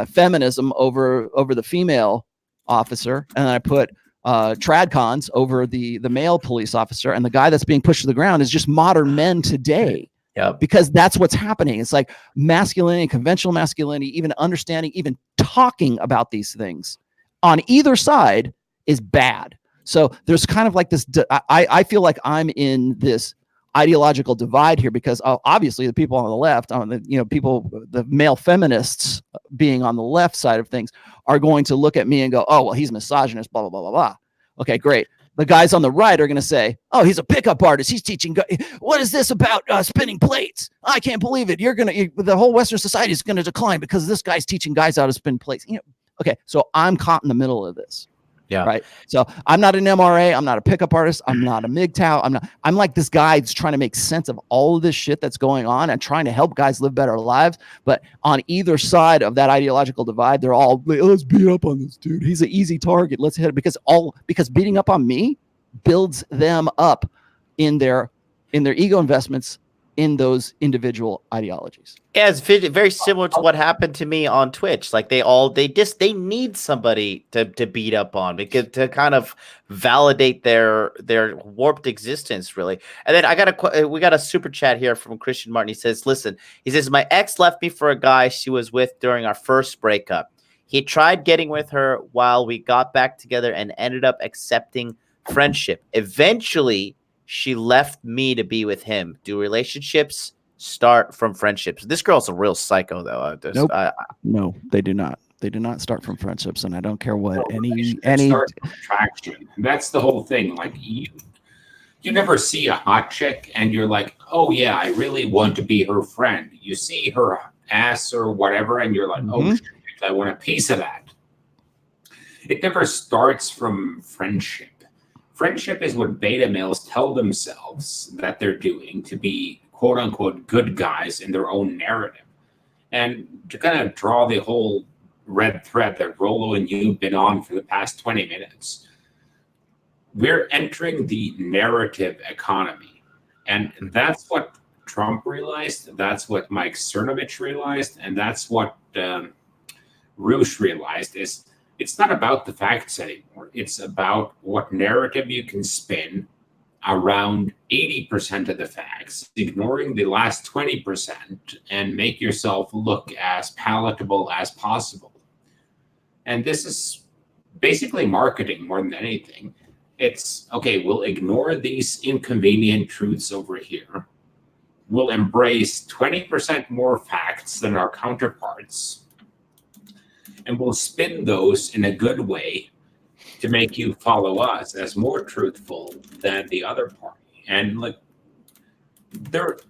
feminism over the female officer, and I put tradcons over the male police officer, and the guy that's being pushed to the ground is just modern men today. Yeah. Because that's what's happening. It's like masculinity, conventional masculinity, even understanding, even talking about these things on either side is bad. So there's kind of like this, I feel like I'm in this ideological divide here because obviously the people on the left, the male feminists being on the left side of things are going to look at me and go, oh, well, he's misogynist, blah, blah, blah, blah, blah. Okay, great. The guys on the right are going to say, oh, he's a pickup artist. He's teaching. What is this about spinning plates? I can't believe it. The whole Western society is going to decline because this guy's teaching guys how to spin plates. Okay, so I'm caught in the middle of this. Yeah. Right. So I'm not an MRA. I'm not a pickup artist. I'm not a MGTOW. I'm like this guy that's trying to make sense of all of this shit that's going on and trying to help guys live better lives. But on either side of that ideological divide, they're all, let's beat up on this dude. He's an easy target. Let's hit it because beating up on me builds them up in their ego investments in those individual ideologies. Yeah, it's very similar to what happened to me on Twitch. Like they need somebody to beat up on because to kind of validate their warped existence, really. And then we got a super chat here from Christian Martin. He says, my ex left me for a guy she was with during our first breakup. He tried getting with her while we got back together and ended up accepting friendship. Eventually, she left me to be with him. Do relationships start from friendships? This girl's a real psycho, though. Nope. No, they do not. They do not start from friendships, and I don't care what any start from attraction. That's the whole thing. Like you never see a hot chick and you're like, oh yeah, I really want to be her friend. You see her ass or whatever, and you're like, oh shit, I want a piece of that. It never starts from friendship. Friendship is what beta males tell themselves that they're doing to be quote unquote good guys in their own narrative. And to kind of draw the whole red thread that Rollo and you've been on for the past 20 minutes, we're entering the narrative economy. And that's what Trump realized. That's what Mike Cernovich realized. And that's what Roosh realized is it's not about the facts anymore. It's about what narrative you can spin around 80% of the facts, ignoring the last 20% and make yourself look as palatable as possible. And this is basically marketing more than anything. It's, okay, we'll ignore these inconvenient truths over here. We'll embrace 20% more facts than our counterparts. And we'll spin those in a good way to make you follow us as more truthful than the other party. And like,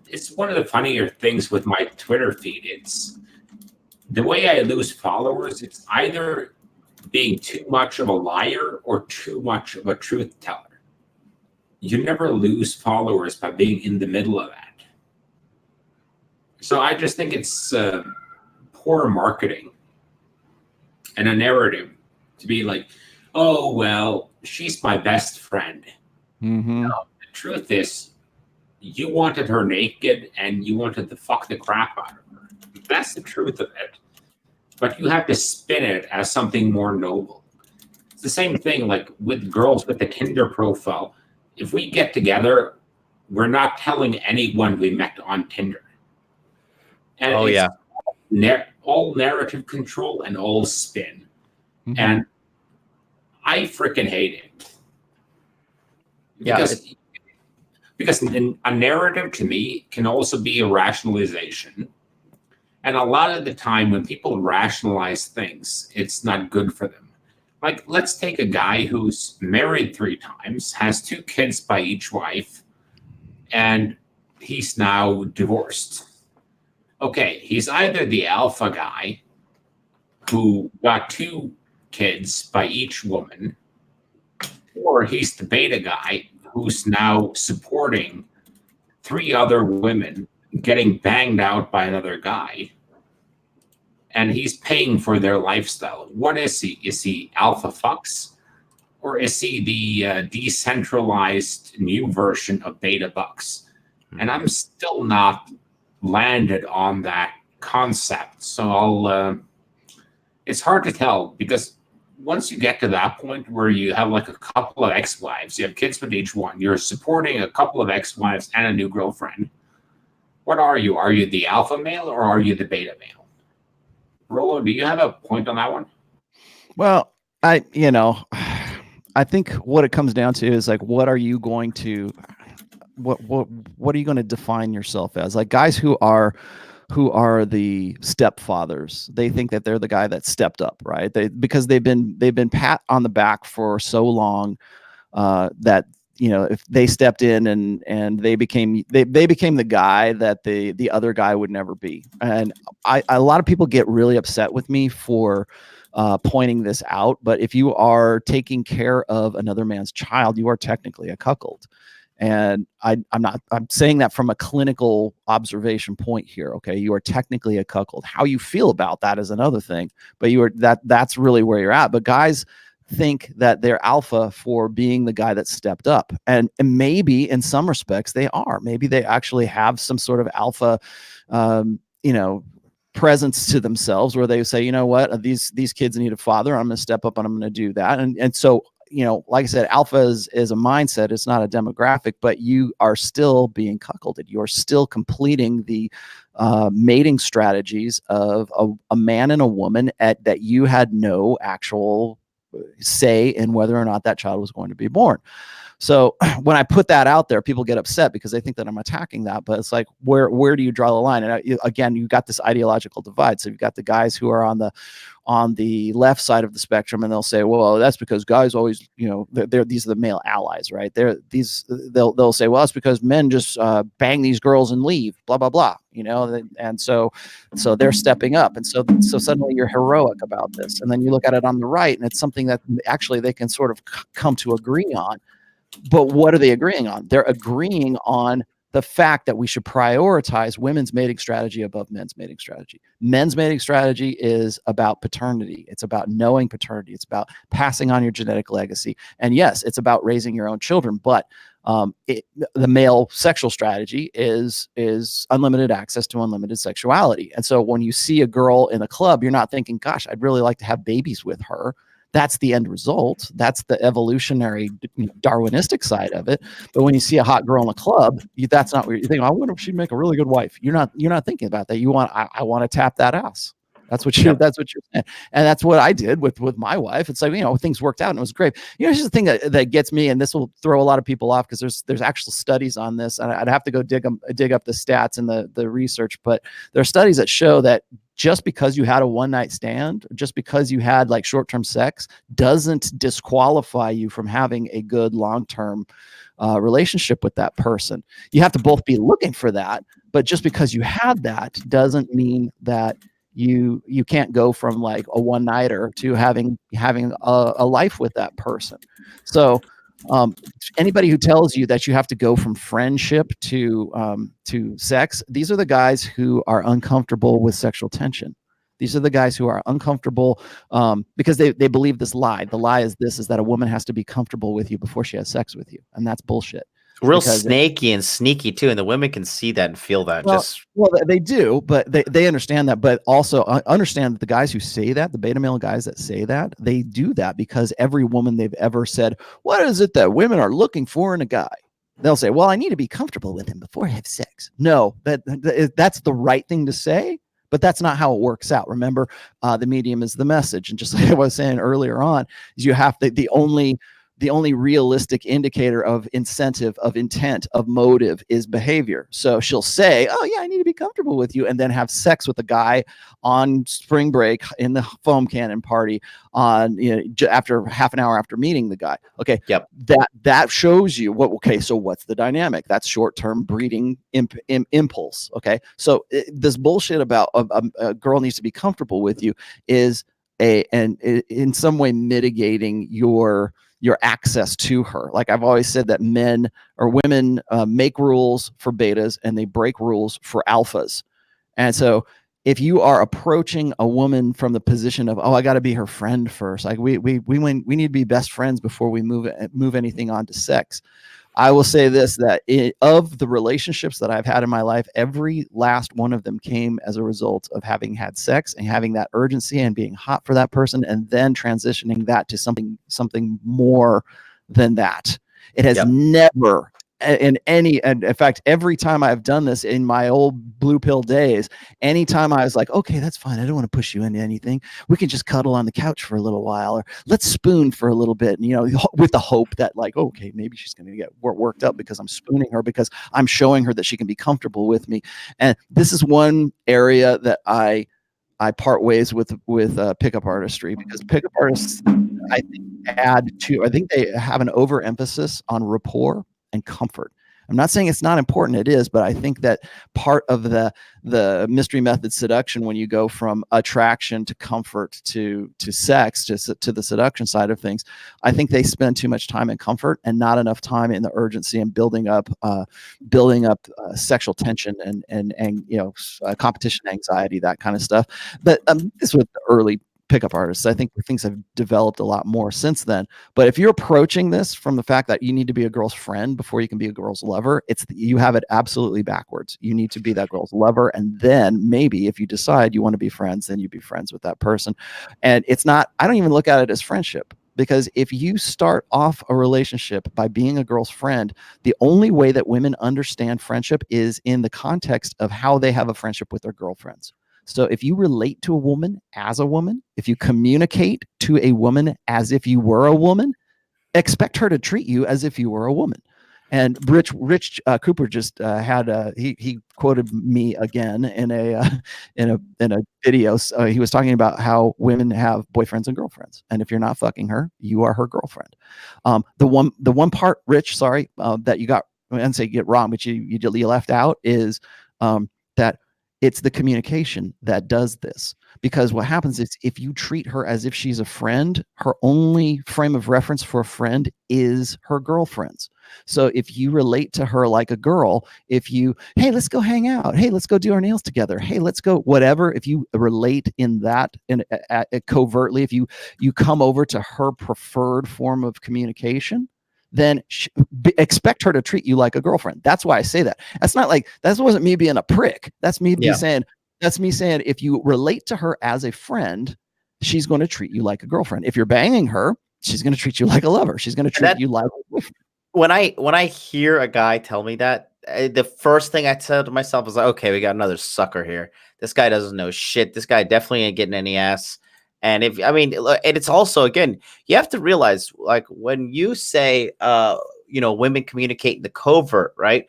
it's one of the funnier things with my Twitter feed. It's the way I lose followers. It's either being too much of a liar or too much of a truth teller. You never lose followers by being in the middle of that. So I just think it's poor marketing and a narrative to be like, oh, well, she's my best friend. No, the truth is, you wanted her naked and you wanted to fuck the crap out of her. That's the truth of it. But you have to spin it as something more noble. It's the same thing like with girls with the Tinder profile. If we get together, we're not telling anyone we met on Tinder. And all narrative control and all spin. And I freaking hate it. Because a narrative to me can also be a rationalization. And a lot of the time when people rationalize things, it's not good for them. Like, let's take a guy who's married 3 times, has 2 kids by each wife, and he's now divorced. Okay, he's either the alpha guy who got 2 kids by each woman, or he's the beta guy who's now supporting 3 other women getting banged out by another guy, and he's paying for their lifestyle. What is he? Is he alpha fucks, or is he the decentralized new version of beta bucks? And I'm still not landed on that concept. So it's hard to tell, because once you get to that point where you have like a couple of ex-wives, you have kids with each one, you're supporting a couple of ex-wives and a new girlfriend, What are you? Are you the alpha male or are you the beta male? Rolo, do you have a point on that one? Well, I think what it comes down to is like, what are you going to, what are you going to define yourself as? Like guys who are the stepfathers, they think that they're the guy that stepped up, right? Because they've been pat on the back for so long, that if they stepped in and they became the guy that the other guy would never be. And a lot of people get really upset with me for pointing this out, but if you are taking care of another man's child, you are technically a cuckold. And I'm saying that from a clinical observation point here. Okay, you are technically a cuckold. How you feel about that is another thing, but that's really where you're at. But guys think that they're alpha for being the guy that stepped up, and maybe in some respects they are. Maybe they actually have some sort of alpha, presence to themselves, where they say, you know what, these kids need a father. I'm going to step up and I'm going to do that. And so, like I said, alpha is a mindset. It's not a demographic, but you are still being cuckolded. You are still completing the mating strategies of a man and a woman that you had no actual say in whether or not that child was going to be born. So when I put that out there, people get upset because they think that I'm attacking that. But it's like, where do you draw the line? And again, you've got this ideological divide. So you've got the guys who are on the left side of the spectrum, and they'll say, well, that's because guys always, these are the male allies, right? They'll say, well, it's because men just bang these girls and leave, blah blah blah, and so they're stepping up, and so suddenly you're heroic about this. And then you look at it on the right, and it's something that actually they can sort of come to agree on. But what are they agreeing on? They're agreeing on the fact that we should prioritize women's mating strategy above men's mating strategy. Men's mating strategy is about paternity. It's about knowing paternity. It's about passing on your genetic legacy. And yes, it's about raising your own children. But the male sexual strategy is unlimited access to unlimited sexuality. And so when you see a girl in a club, you're not thinking, gosh, I'd really like to have babies with her. That's the end result. That's the evolutionary Darwinistic side of it. But when you see a hot girl in a club, that's not what you're thinking. I wonder if she'd make a really good wife. You're not thinking about that. I want to tap that ass. That's what you're saying. And that's what I did with my wife. It's like, things worked out and it was great. Here's the thing that gets me, and this will throw a lot of people off because there's actual studies on this. And I'd have to go dig up the stats and the research, but there are studies that show that just because you had a one-night stand, just because you had like short-term sex, doesn't disqualify you from having a good long-term relationship with that person. You have to both be looking for that, but just because you had that doesn't mean that you can't go from like a one-nighter to having a life with that person. So anybody who tells you that you have to go from friendship to sex, these are the guys who are uncomfortable with sexual tension. These are the guys who are uncomfortable because they believe this lie. The lie is that a woman has to be comfortable with you before she has sex with you, and that's bullshit. Real snaky and sneaky too, and the women can see that and feel that. Well, they do, but they understand that. But also understand that the guys who say that, the beta male guys that say that, they do that because every woman they've ever said, "What is it that women are looking for in a guy?" They'll say, "Well, I need to be comfortable with him before I have sex." No, that's the right thing to say, but that's not how it works out. Remember, the medium is the message, and just like I was saying earlier on, is you have the only realistic indicator of incentive, of intent, of motive is behavior. So she'll say, "Oh yeah, I need to be comfortable with you," and then have sex with a guy on spring break in the foam cannon party after half an hour after meeting the guy. Okay. Yep. That shows you what. Okay. So what's the dynamic? That's short-term breeding impulse. Okay. So this bullshit about a girl needs to be comfortable with you is in some way mitigating your access to her. Like I've always said that men or women make rules for betas and they break rules for alphas. And so if you are approaching a woman from the position of, I got to be her friend first, like we need to be best friends before we move anything on to sex. I will say this, that of the relationships that I've had in my life, every last one of them came as a result of having had sex and having that urgency and being hot for that person, and then transitioning that to something more than that. It has never, in fact, every time I've done this in my old blue pill days, anytime I was like, okay, that's fine. I don't want to push you into anything. We can just cuddle on the couch for a little while, or let's spoon for a little bit. And, with the hope that like, okay, maybe she's going to get worked up because I'm spooning her, because I'm showing her that she can be comfortable with me. And this is one area that I part ways with pickup artistry, because pickup artists, I think they have an overemphasis on rapport and comfort. I'm not saying it's not important, it is, but I think that part of the mystery method seduction, when you go from attraction to comfort to sex, to the seduction side of things, I think they spend too much time in comfort and not enough time in the urgency and building up sexual tension and competition anxiety, that kind of stuff. But this was the early pickup artists. I think things have developed a lot more since then. But if you're approaching this from the fact that you need to be a girl's friend before you can be a girl's lover, you have it absolutely backwards. You need to be that girl's lover, and then maybe if you decide you want to be friends, then you be friends with that person. And it's not, I don't even look at it as friendship, because if you start off a relationship by being a girl's friend, the only way that women understand friendship is in the context of how they have a friendship with their girlfriends. So if you relate to a woman as a woman, if you communicate to a woman as if you were a woman, expect her to treat you as if you were a woman. And Rich Cooper just had he quoted me again in a video. He was talking about how women have boyfriends and girlfriends, and if you're not fucking her, you are her girlfriend. The one part, Rich, sorry, that you got, I didn't say get wrong, but you left out is that it's the communication that does this. Because what happens is, if you treat her as if she's a friend, her only frame of reference for a friend is her girlfriends. So if you relate to her like a girl, hey, let's go hang out. Hey, let's go do our nails together. Hey, let's go, whatever. If you relate in that, covertly, if you come over to her preferred form of communication, then expect her to treat you like a girlfriend. That's why I say that. That's not like, that wasn't me being a prick. That's me saying, if you relate to her as a friend, she's going to treat you like a girlfriend. If you're banging her, she's going to treat you like a lover. She's going to treat you like a boyfriend. When I hear a guy tell me that, the first thing I tell to myself is like, okay, we got another sucker here. This guy doesn't know shit. This guy definitely ain't getting any ass. And and it's also, again, you have to realize, like, when you say, women communicate in the covert, right?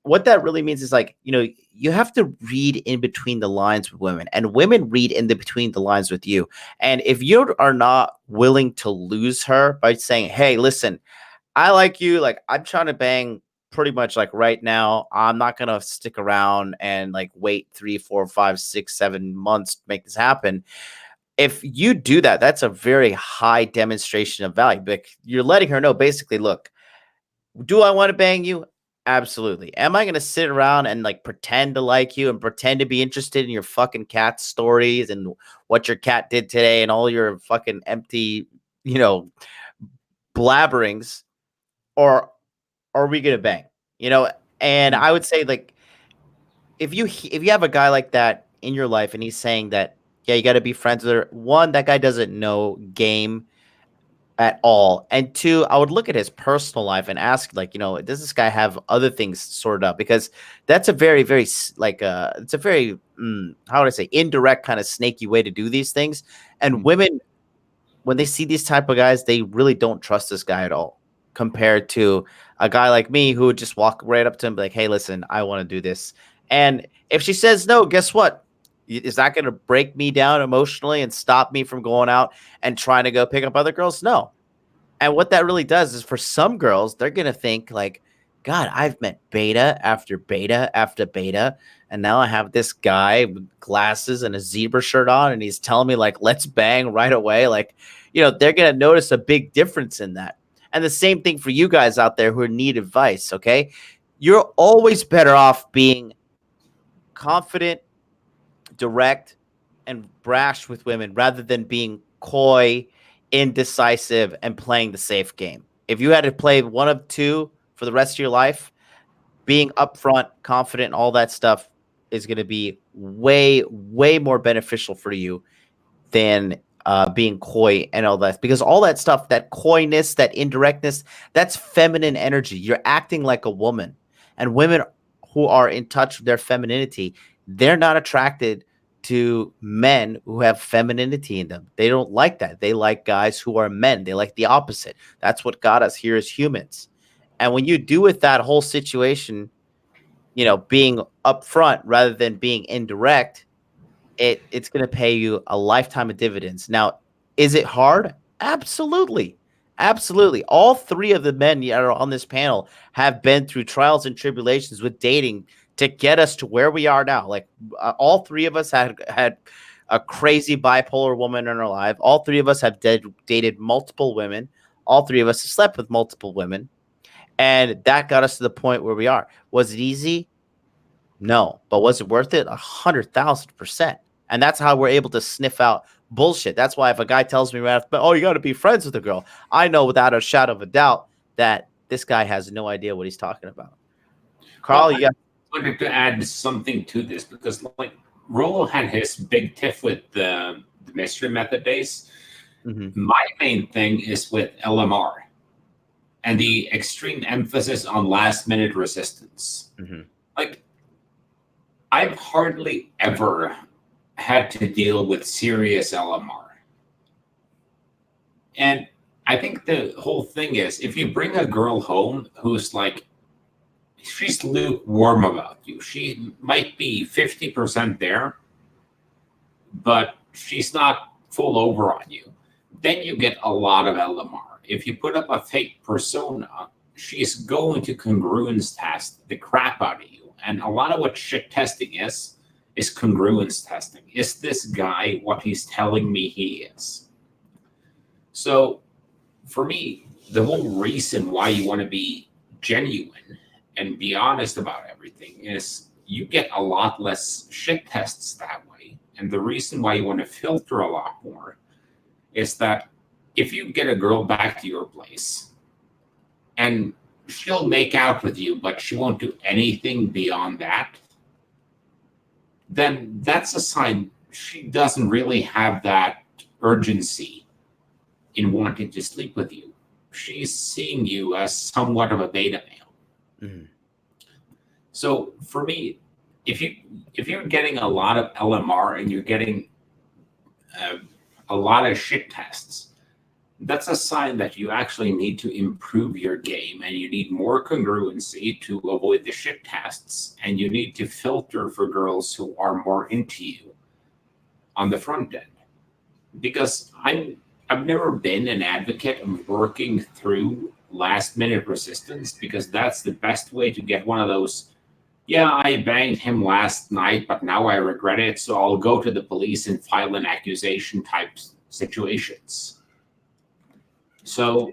What that really means is, like, you have to read in between the lines with women, and women read in between the lines with you. And if you are not willing to lose her by saying, hey, listen, I like you, like, I'm trying to bang pretty much like right now. I'm not going to stick around and like wait 3, 4, 5, 6, 7 months to make this happen. If you do that, that's a very high demonstration of value. But you're letting her know, basically, look, do I want to bang you? Absolutely. Am I going to sit around and like pretend to like you and pretend to be interested in your fucking cat stories and what your cat did today and all your fucking empty, blabberings? Or are we going to bang? And I would say, like, if you have a guy like that in your life and he's saying that, yeah, you got to be friends with her. One, that guy doesn't know game at all. And two, I would look at his personal life and ask, like, does this guy have other things sorted out? Because that's a very, very, like, it's a very, how would I say, indirect kind of snaky way to do these things. And women, when they see these type of guys, they really don't trust this guy at all, compared to a guy like me who would just walk right up to him and be like, hey, listen, I want to do this. And if she says no, guess what? Is that going to break me down emotionally and stop me from going out and trying to go pick up other girls? No. And what that really does is, for some girls, they're going to think like, God, I've met beta after beta after beta. And now I have this guy with glasses and a zebra shirt on, and he's telling me, like, let's bang right away. Like, they're going to notice a big difference in that. And the same thing for you guys out there who need advice. Okay. You're always better off being confident, direct, and brash with women rather than being coy, indecisive, and playing the safe game. If you had to play one of two for the rest of your life, being upfront, confident, all that stuff is going to be way, way more beneficial for you than being coy and all that, because all that stuff, that coyness, that indirectness, that's feminine energy. You're acting like a woman, and women who are in touch with their femininity, they're not attracted to men who have femininity in them. They don't like that. They like guys who are men. They like the opposite. That's what got us here as humans. And when you do with that whole situation, being upfront rather than being indirect, it's going to pay you a lifetime of dividends. Now, is it hard? Absolutely. Absolutely. All three of the men that are on this panel have been through trials and tribulations with dating to get us to where we are now. Like all three of us had a crazy bipolar woman in our life. All three of us have dated multiple women. All three of us have slept with multiple women. And that got us to the point where we are. Was it easy? No. But was it worth it? 100,000%. And that's how we're able to sniff out bullshit. That's why if a guy tells me right after, oh, you got to be friends with a girl, I know without a shadow of a doubt that this guy has no idea what he's talking about. Carl, I wanted to add something to this, because like Rollo had his big tiff with the mystery method days. Mm-hmm. My main thing is with LMR and the extreme emphasis on last minute resistance. Mm-hmm. Like, I've hardly ever had to deal with serious LMR. And I think the whole thing is, if you bring a girl home who's like, she's lukewarm about you, she might be 50% there, but she's not full over on you, then you get a lot of LMR. If you put up a fake persona, she's going to congruence test the crap out of you. And a lot of what shit testing is congruence testing. Is this guy what he's telling me he is? So for me, the whole reason why you want to be genuine and be honest about everything is you get a lot less shit tests that way. And the reason why you want to filter a lot more is that if you get a girl back to your place and she'll make out with you, but she won't do anything beyond that, then that's a sign she doesn't really have that urgency in wanting to sleep with you. She's seeing you as somewhat of a beta male. Mm-hmm. So for me, if you're getting a lot of LMR and you're getting a lot of shit tests, that's a sign that you actually need to improve your game, and you need more congruency to avoid the shit tests, and you need to filter for girls who are more into you on the front end. Because I've never been an advocate of working through last minute resistance, because that's the best way to get one of those, yeah, I banged him last night, but now I regret it, so I'll go to the police and file an accusation type situations. So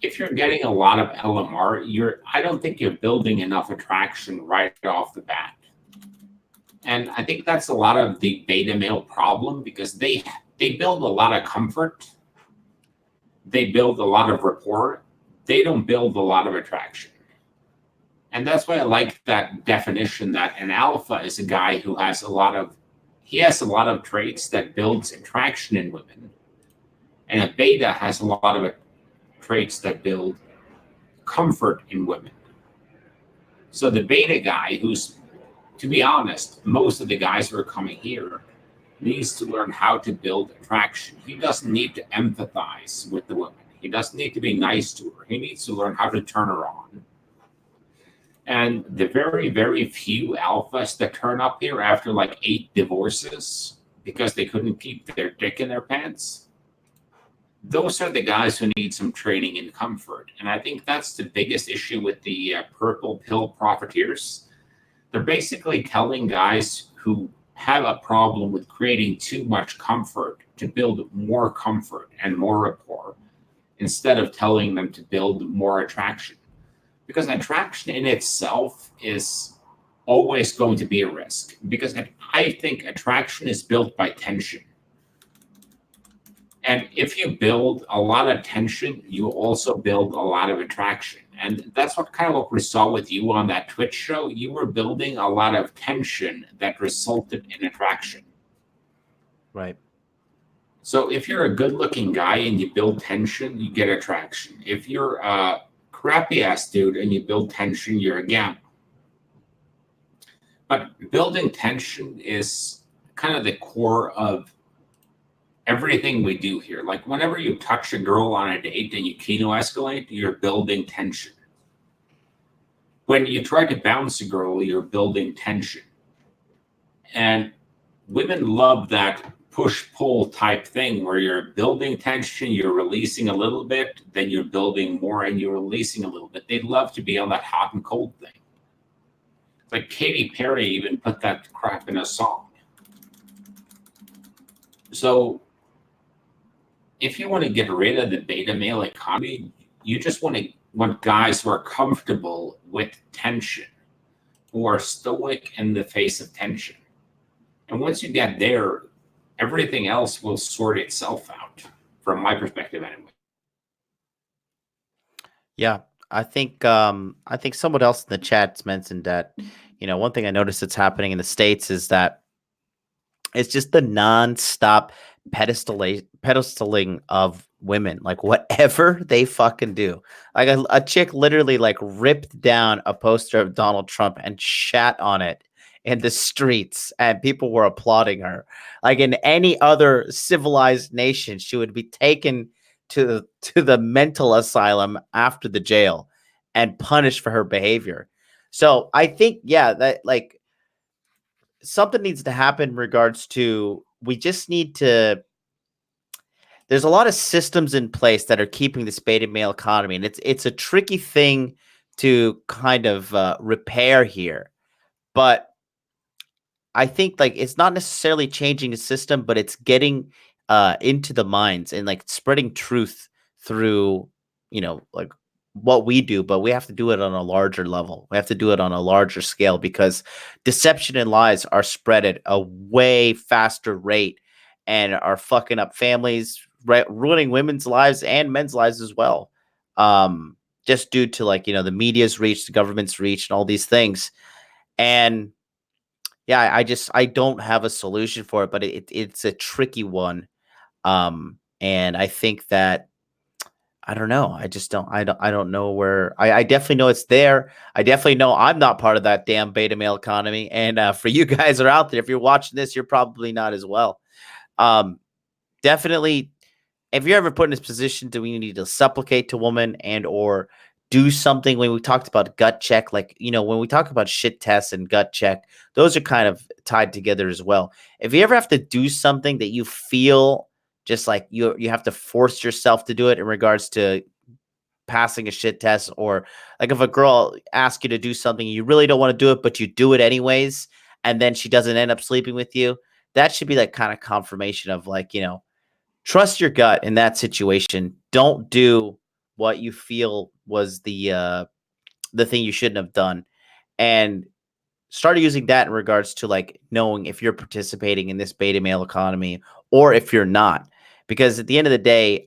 if you're getting a lot of LMR, I don't think you're building enough attraction right off the bat. And I think that's a lot of the beta male problem, because they build a lot of comfort. They build a lot of rapport. They don't build a lot of attraction. And that's why I like that definition that an alpha is a guy who has a lot of traits that builds attraction in women. And a beta has a lot of traits that build comfort in women. So the beta guy, who's, to be honest, most of the guys who are coming here, needs to learn how to build attraction. He doesn't need to empathize with the woman. He doesn't need to be nice to her. He needs to learn how to turn her on. And the very, very few alphas that turn up here after like 8 divorces because they couldn't keep their dick in their pants, those are the guys who need some training in comfort. And I think that's the biggest issue with the purple pill profiteers. They're basically telling guys who have a problem with creating too much comfort to build more comfort and more rapport, instead of telling them to build more attraction. Because attraction in itself is always going to be a risk. Because I think attraction is built by tension. And if you build a lot of tension, you also build a lot of attraction. And that's what we saw with you on that Twitch show. You were building a lot of tension that resulted in attraction. Right. So if you're a good-looking guy and you build tension, you get attraction. If you're a crappy-ass dude and you build tension, you're a gamma. But building tension is kind of the core of everything we do here. Like whenever you touch a girl on a date and you kino escalate, you're building tension. When you try to bounce a girl, you're building tension. And women love that push-pull type thing where you're building tension, you're releasing a little bit, then you're building more and you're releasing a little bit. They love to be on that hot and cold thing. Like Katy Perry even put that crap in a song. So if you want to get rid of the beta male economy, you just want guys who are comfortable with tension, who are stoic in the face of tension. And once you get there, everything else will sort itself out, from my perspective anyway. Yeah, I think someone else in the chat's mentioned that, one thing I noticed that's happening in the States is that it's just the nonstop pedestaling of women, like whatever they fucking do. Like a chick literally like ripped down a poster of Donald Trump and shat on it in the streets, and people were applauding her. Like in any other civilized nation, she would be taken to the mental asylum after the jail and punished for her behavior. So I think, yeah, that like something needs to happen in regards to, we just need to, there's a lot of systems in place that are keeping this beta male economy, and it's a tricky thing to kind of repair here. But I think like it's not necessarily changing a system, but it's getting into the minds and like spreading truth through, like what we do, but we have to do it on a larger level. We have to do it on a larger scale because deception and lies are spread at a way faster rate and are fucking up families, ruining women's lives and men's lives as well. Just due to like, the media's reach, the government's reach, and all these things. And yeah, I don't have a solution for it, but it's a tricky one. And I think that, I don't know. I don't know where. I definitely know it's there. I definitely know I'm not part of that damn beta male economy. And for you guys are out there, if you're watching this, you're probably not as well. Definitely, if you're ever put in this position, do we need to supplicate to woman and or do something? When we talked about gut check, like, when we talk about shit tests and gut check, those are kind of tied together as well. If you ever have to do something that you feel just like you have to force yourself to do it in regards to passing a shit test, or like if a girl asks you to do something, you really don't want to do it, but you do it anyways, and then she doesn't end up sleeping with you, that should be like kind of confirmation of like, trust your gut in that situation. Don't do what you feel was the thing you shouldn't have done, and start using that in regards to like knowing if you're participating in this beta male economy or if you're not. Because at the end of the day,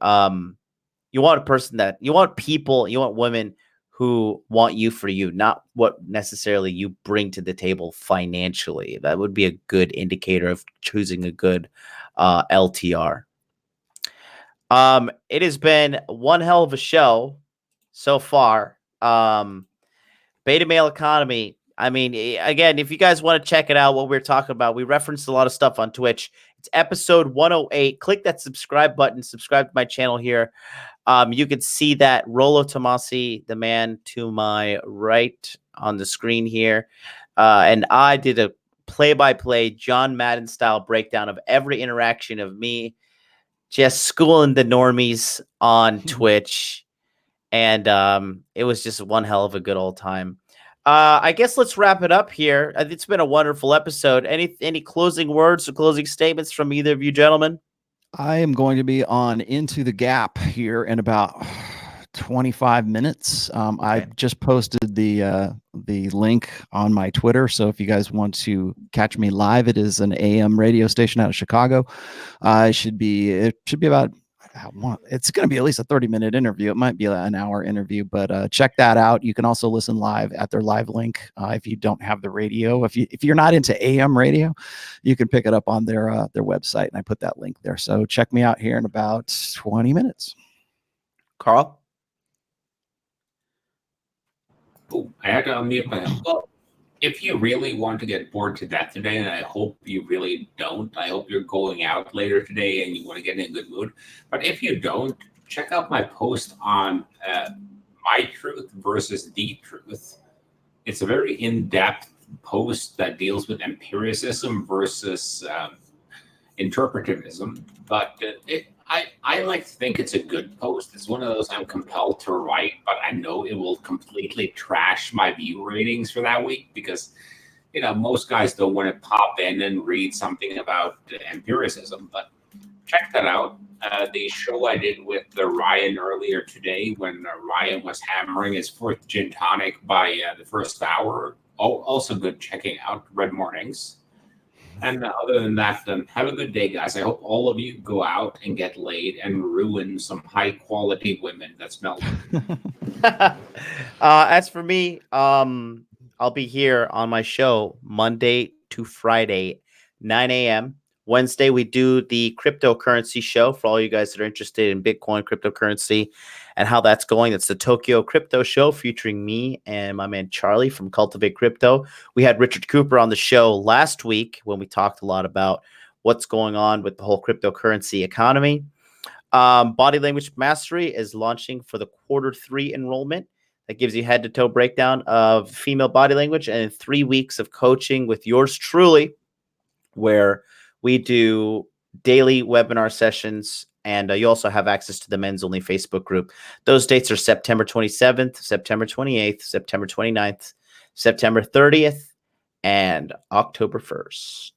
you want you want women who want you for you, not what necessarily you bring to the table financially. That would be a good indicator of choosing a good LTR. It has been one hell of a show so far. Beta male economy. I mean, again, if you guys want to check it out, what we're talking about, we referenced a lot of stuff on Twitch. It's episode 108. Click that subscribe button. Subscribe to my channel here. You can see that Rollo Tomasi, the man to my right on the screen here. And I did a play-by-play John Madden style breakdown of every interaction of me just schooling the normies on Twitch. And it was just one hell of a good old time. I guess let's wrap it up here. It's been a wonderful episode. Any closing words or closing statements from either of you gentlemen? I am going to be on Into the Gap here in about 25 minutes. I just posted the link on my Twitter, so if you guys want to catch me live, it is an AM radio station out of Chicago. It should be about it's going to be at least a 30-minute interview. It might be an hour interview, but check that out. You can also listen live at their live link. If you don't have the radio, if you're not into AM radio, you can pick it up on their website, and I put that link there. So check me out here in about 20 minutes. Carl? Oh, I had to unmute myself. Well, if you really want to get bored to death today, and I hope you really don't, I hope you're going out later today and you want to get in a good mood. But if you don't, check out my post on my truth versus the truth. It's a very in-depth post that deals with empiricism versus interpretivism. But I like to think it's a good post. It's one of those I'm compelled to write, but I know it will completely trash my view ratings for that week because, most guys don't want to pop in and read something about empiricism. But check that out. The show I did with Ryan earlier today, when Ryan was hammering his fourth gin tonic by the first hour, also good checking out. Red Mornings. And other than that, have a good day, guys. I hope all of you go out and get laid and ruin some high-quality women that smell good. As for me, I'll be here on my show Monday to Friday, 9 a.m. Wednesday, we do the cryptocurrency show for all you guys that are interested in Bitcoin, cryptocurrency, and how that's going. It's the Tokyo Crypto Show featuring me and my man Charlie from Cultivate Crypto. We had Richard Cooper on the show last week when we talked a lot about what's going on with the whole cryptocurrency economy. Body Language Mastery is launching for the Q3 enrollment. That gives you head-to-toe breakdown of female body language and 3 weeks of coaching with yours truly, where we do daily webinar sessions, and you also have access to the men's only Facebook group. Those dates are September 27th, September 28th, September 29th, September 30th, and October 1st.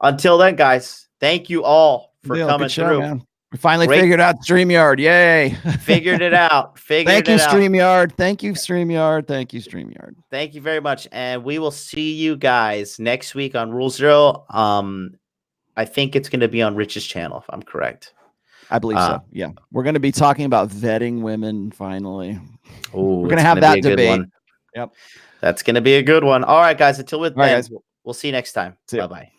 Until then, guys, thank you all for coming through. Man. We finally figured out StreamYard. Yay. Figured it out. Thank you, StreamYard. Thank you, StreamYard. Thank you, StreamYard. Thank you very much. And we will see you guys next week on Rule Zero. I think it's going to be on Rich's channel, if I'm correct. I believe so. Yeah. We're going to be talking about vetting women finally. Ooh, we're going to have that debate. Yep. That's going to be a good one. All right, guys. Until then, we'll see you next time. Bye-bye.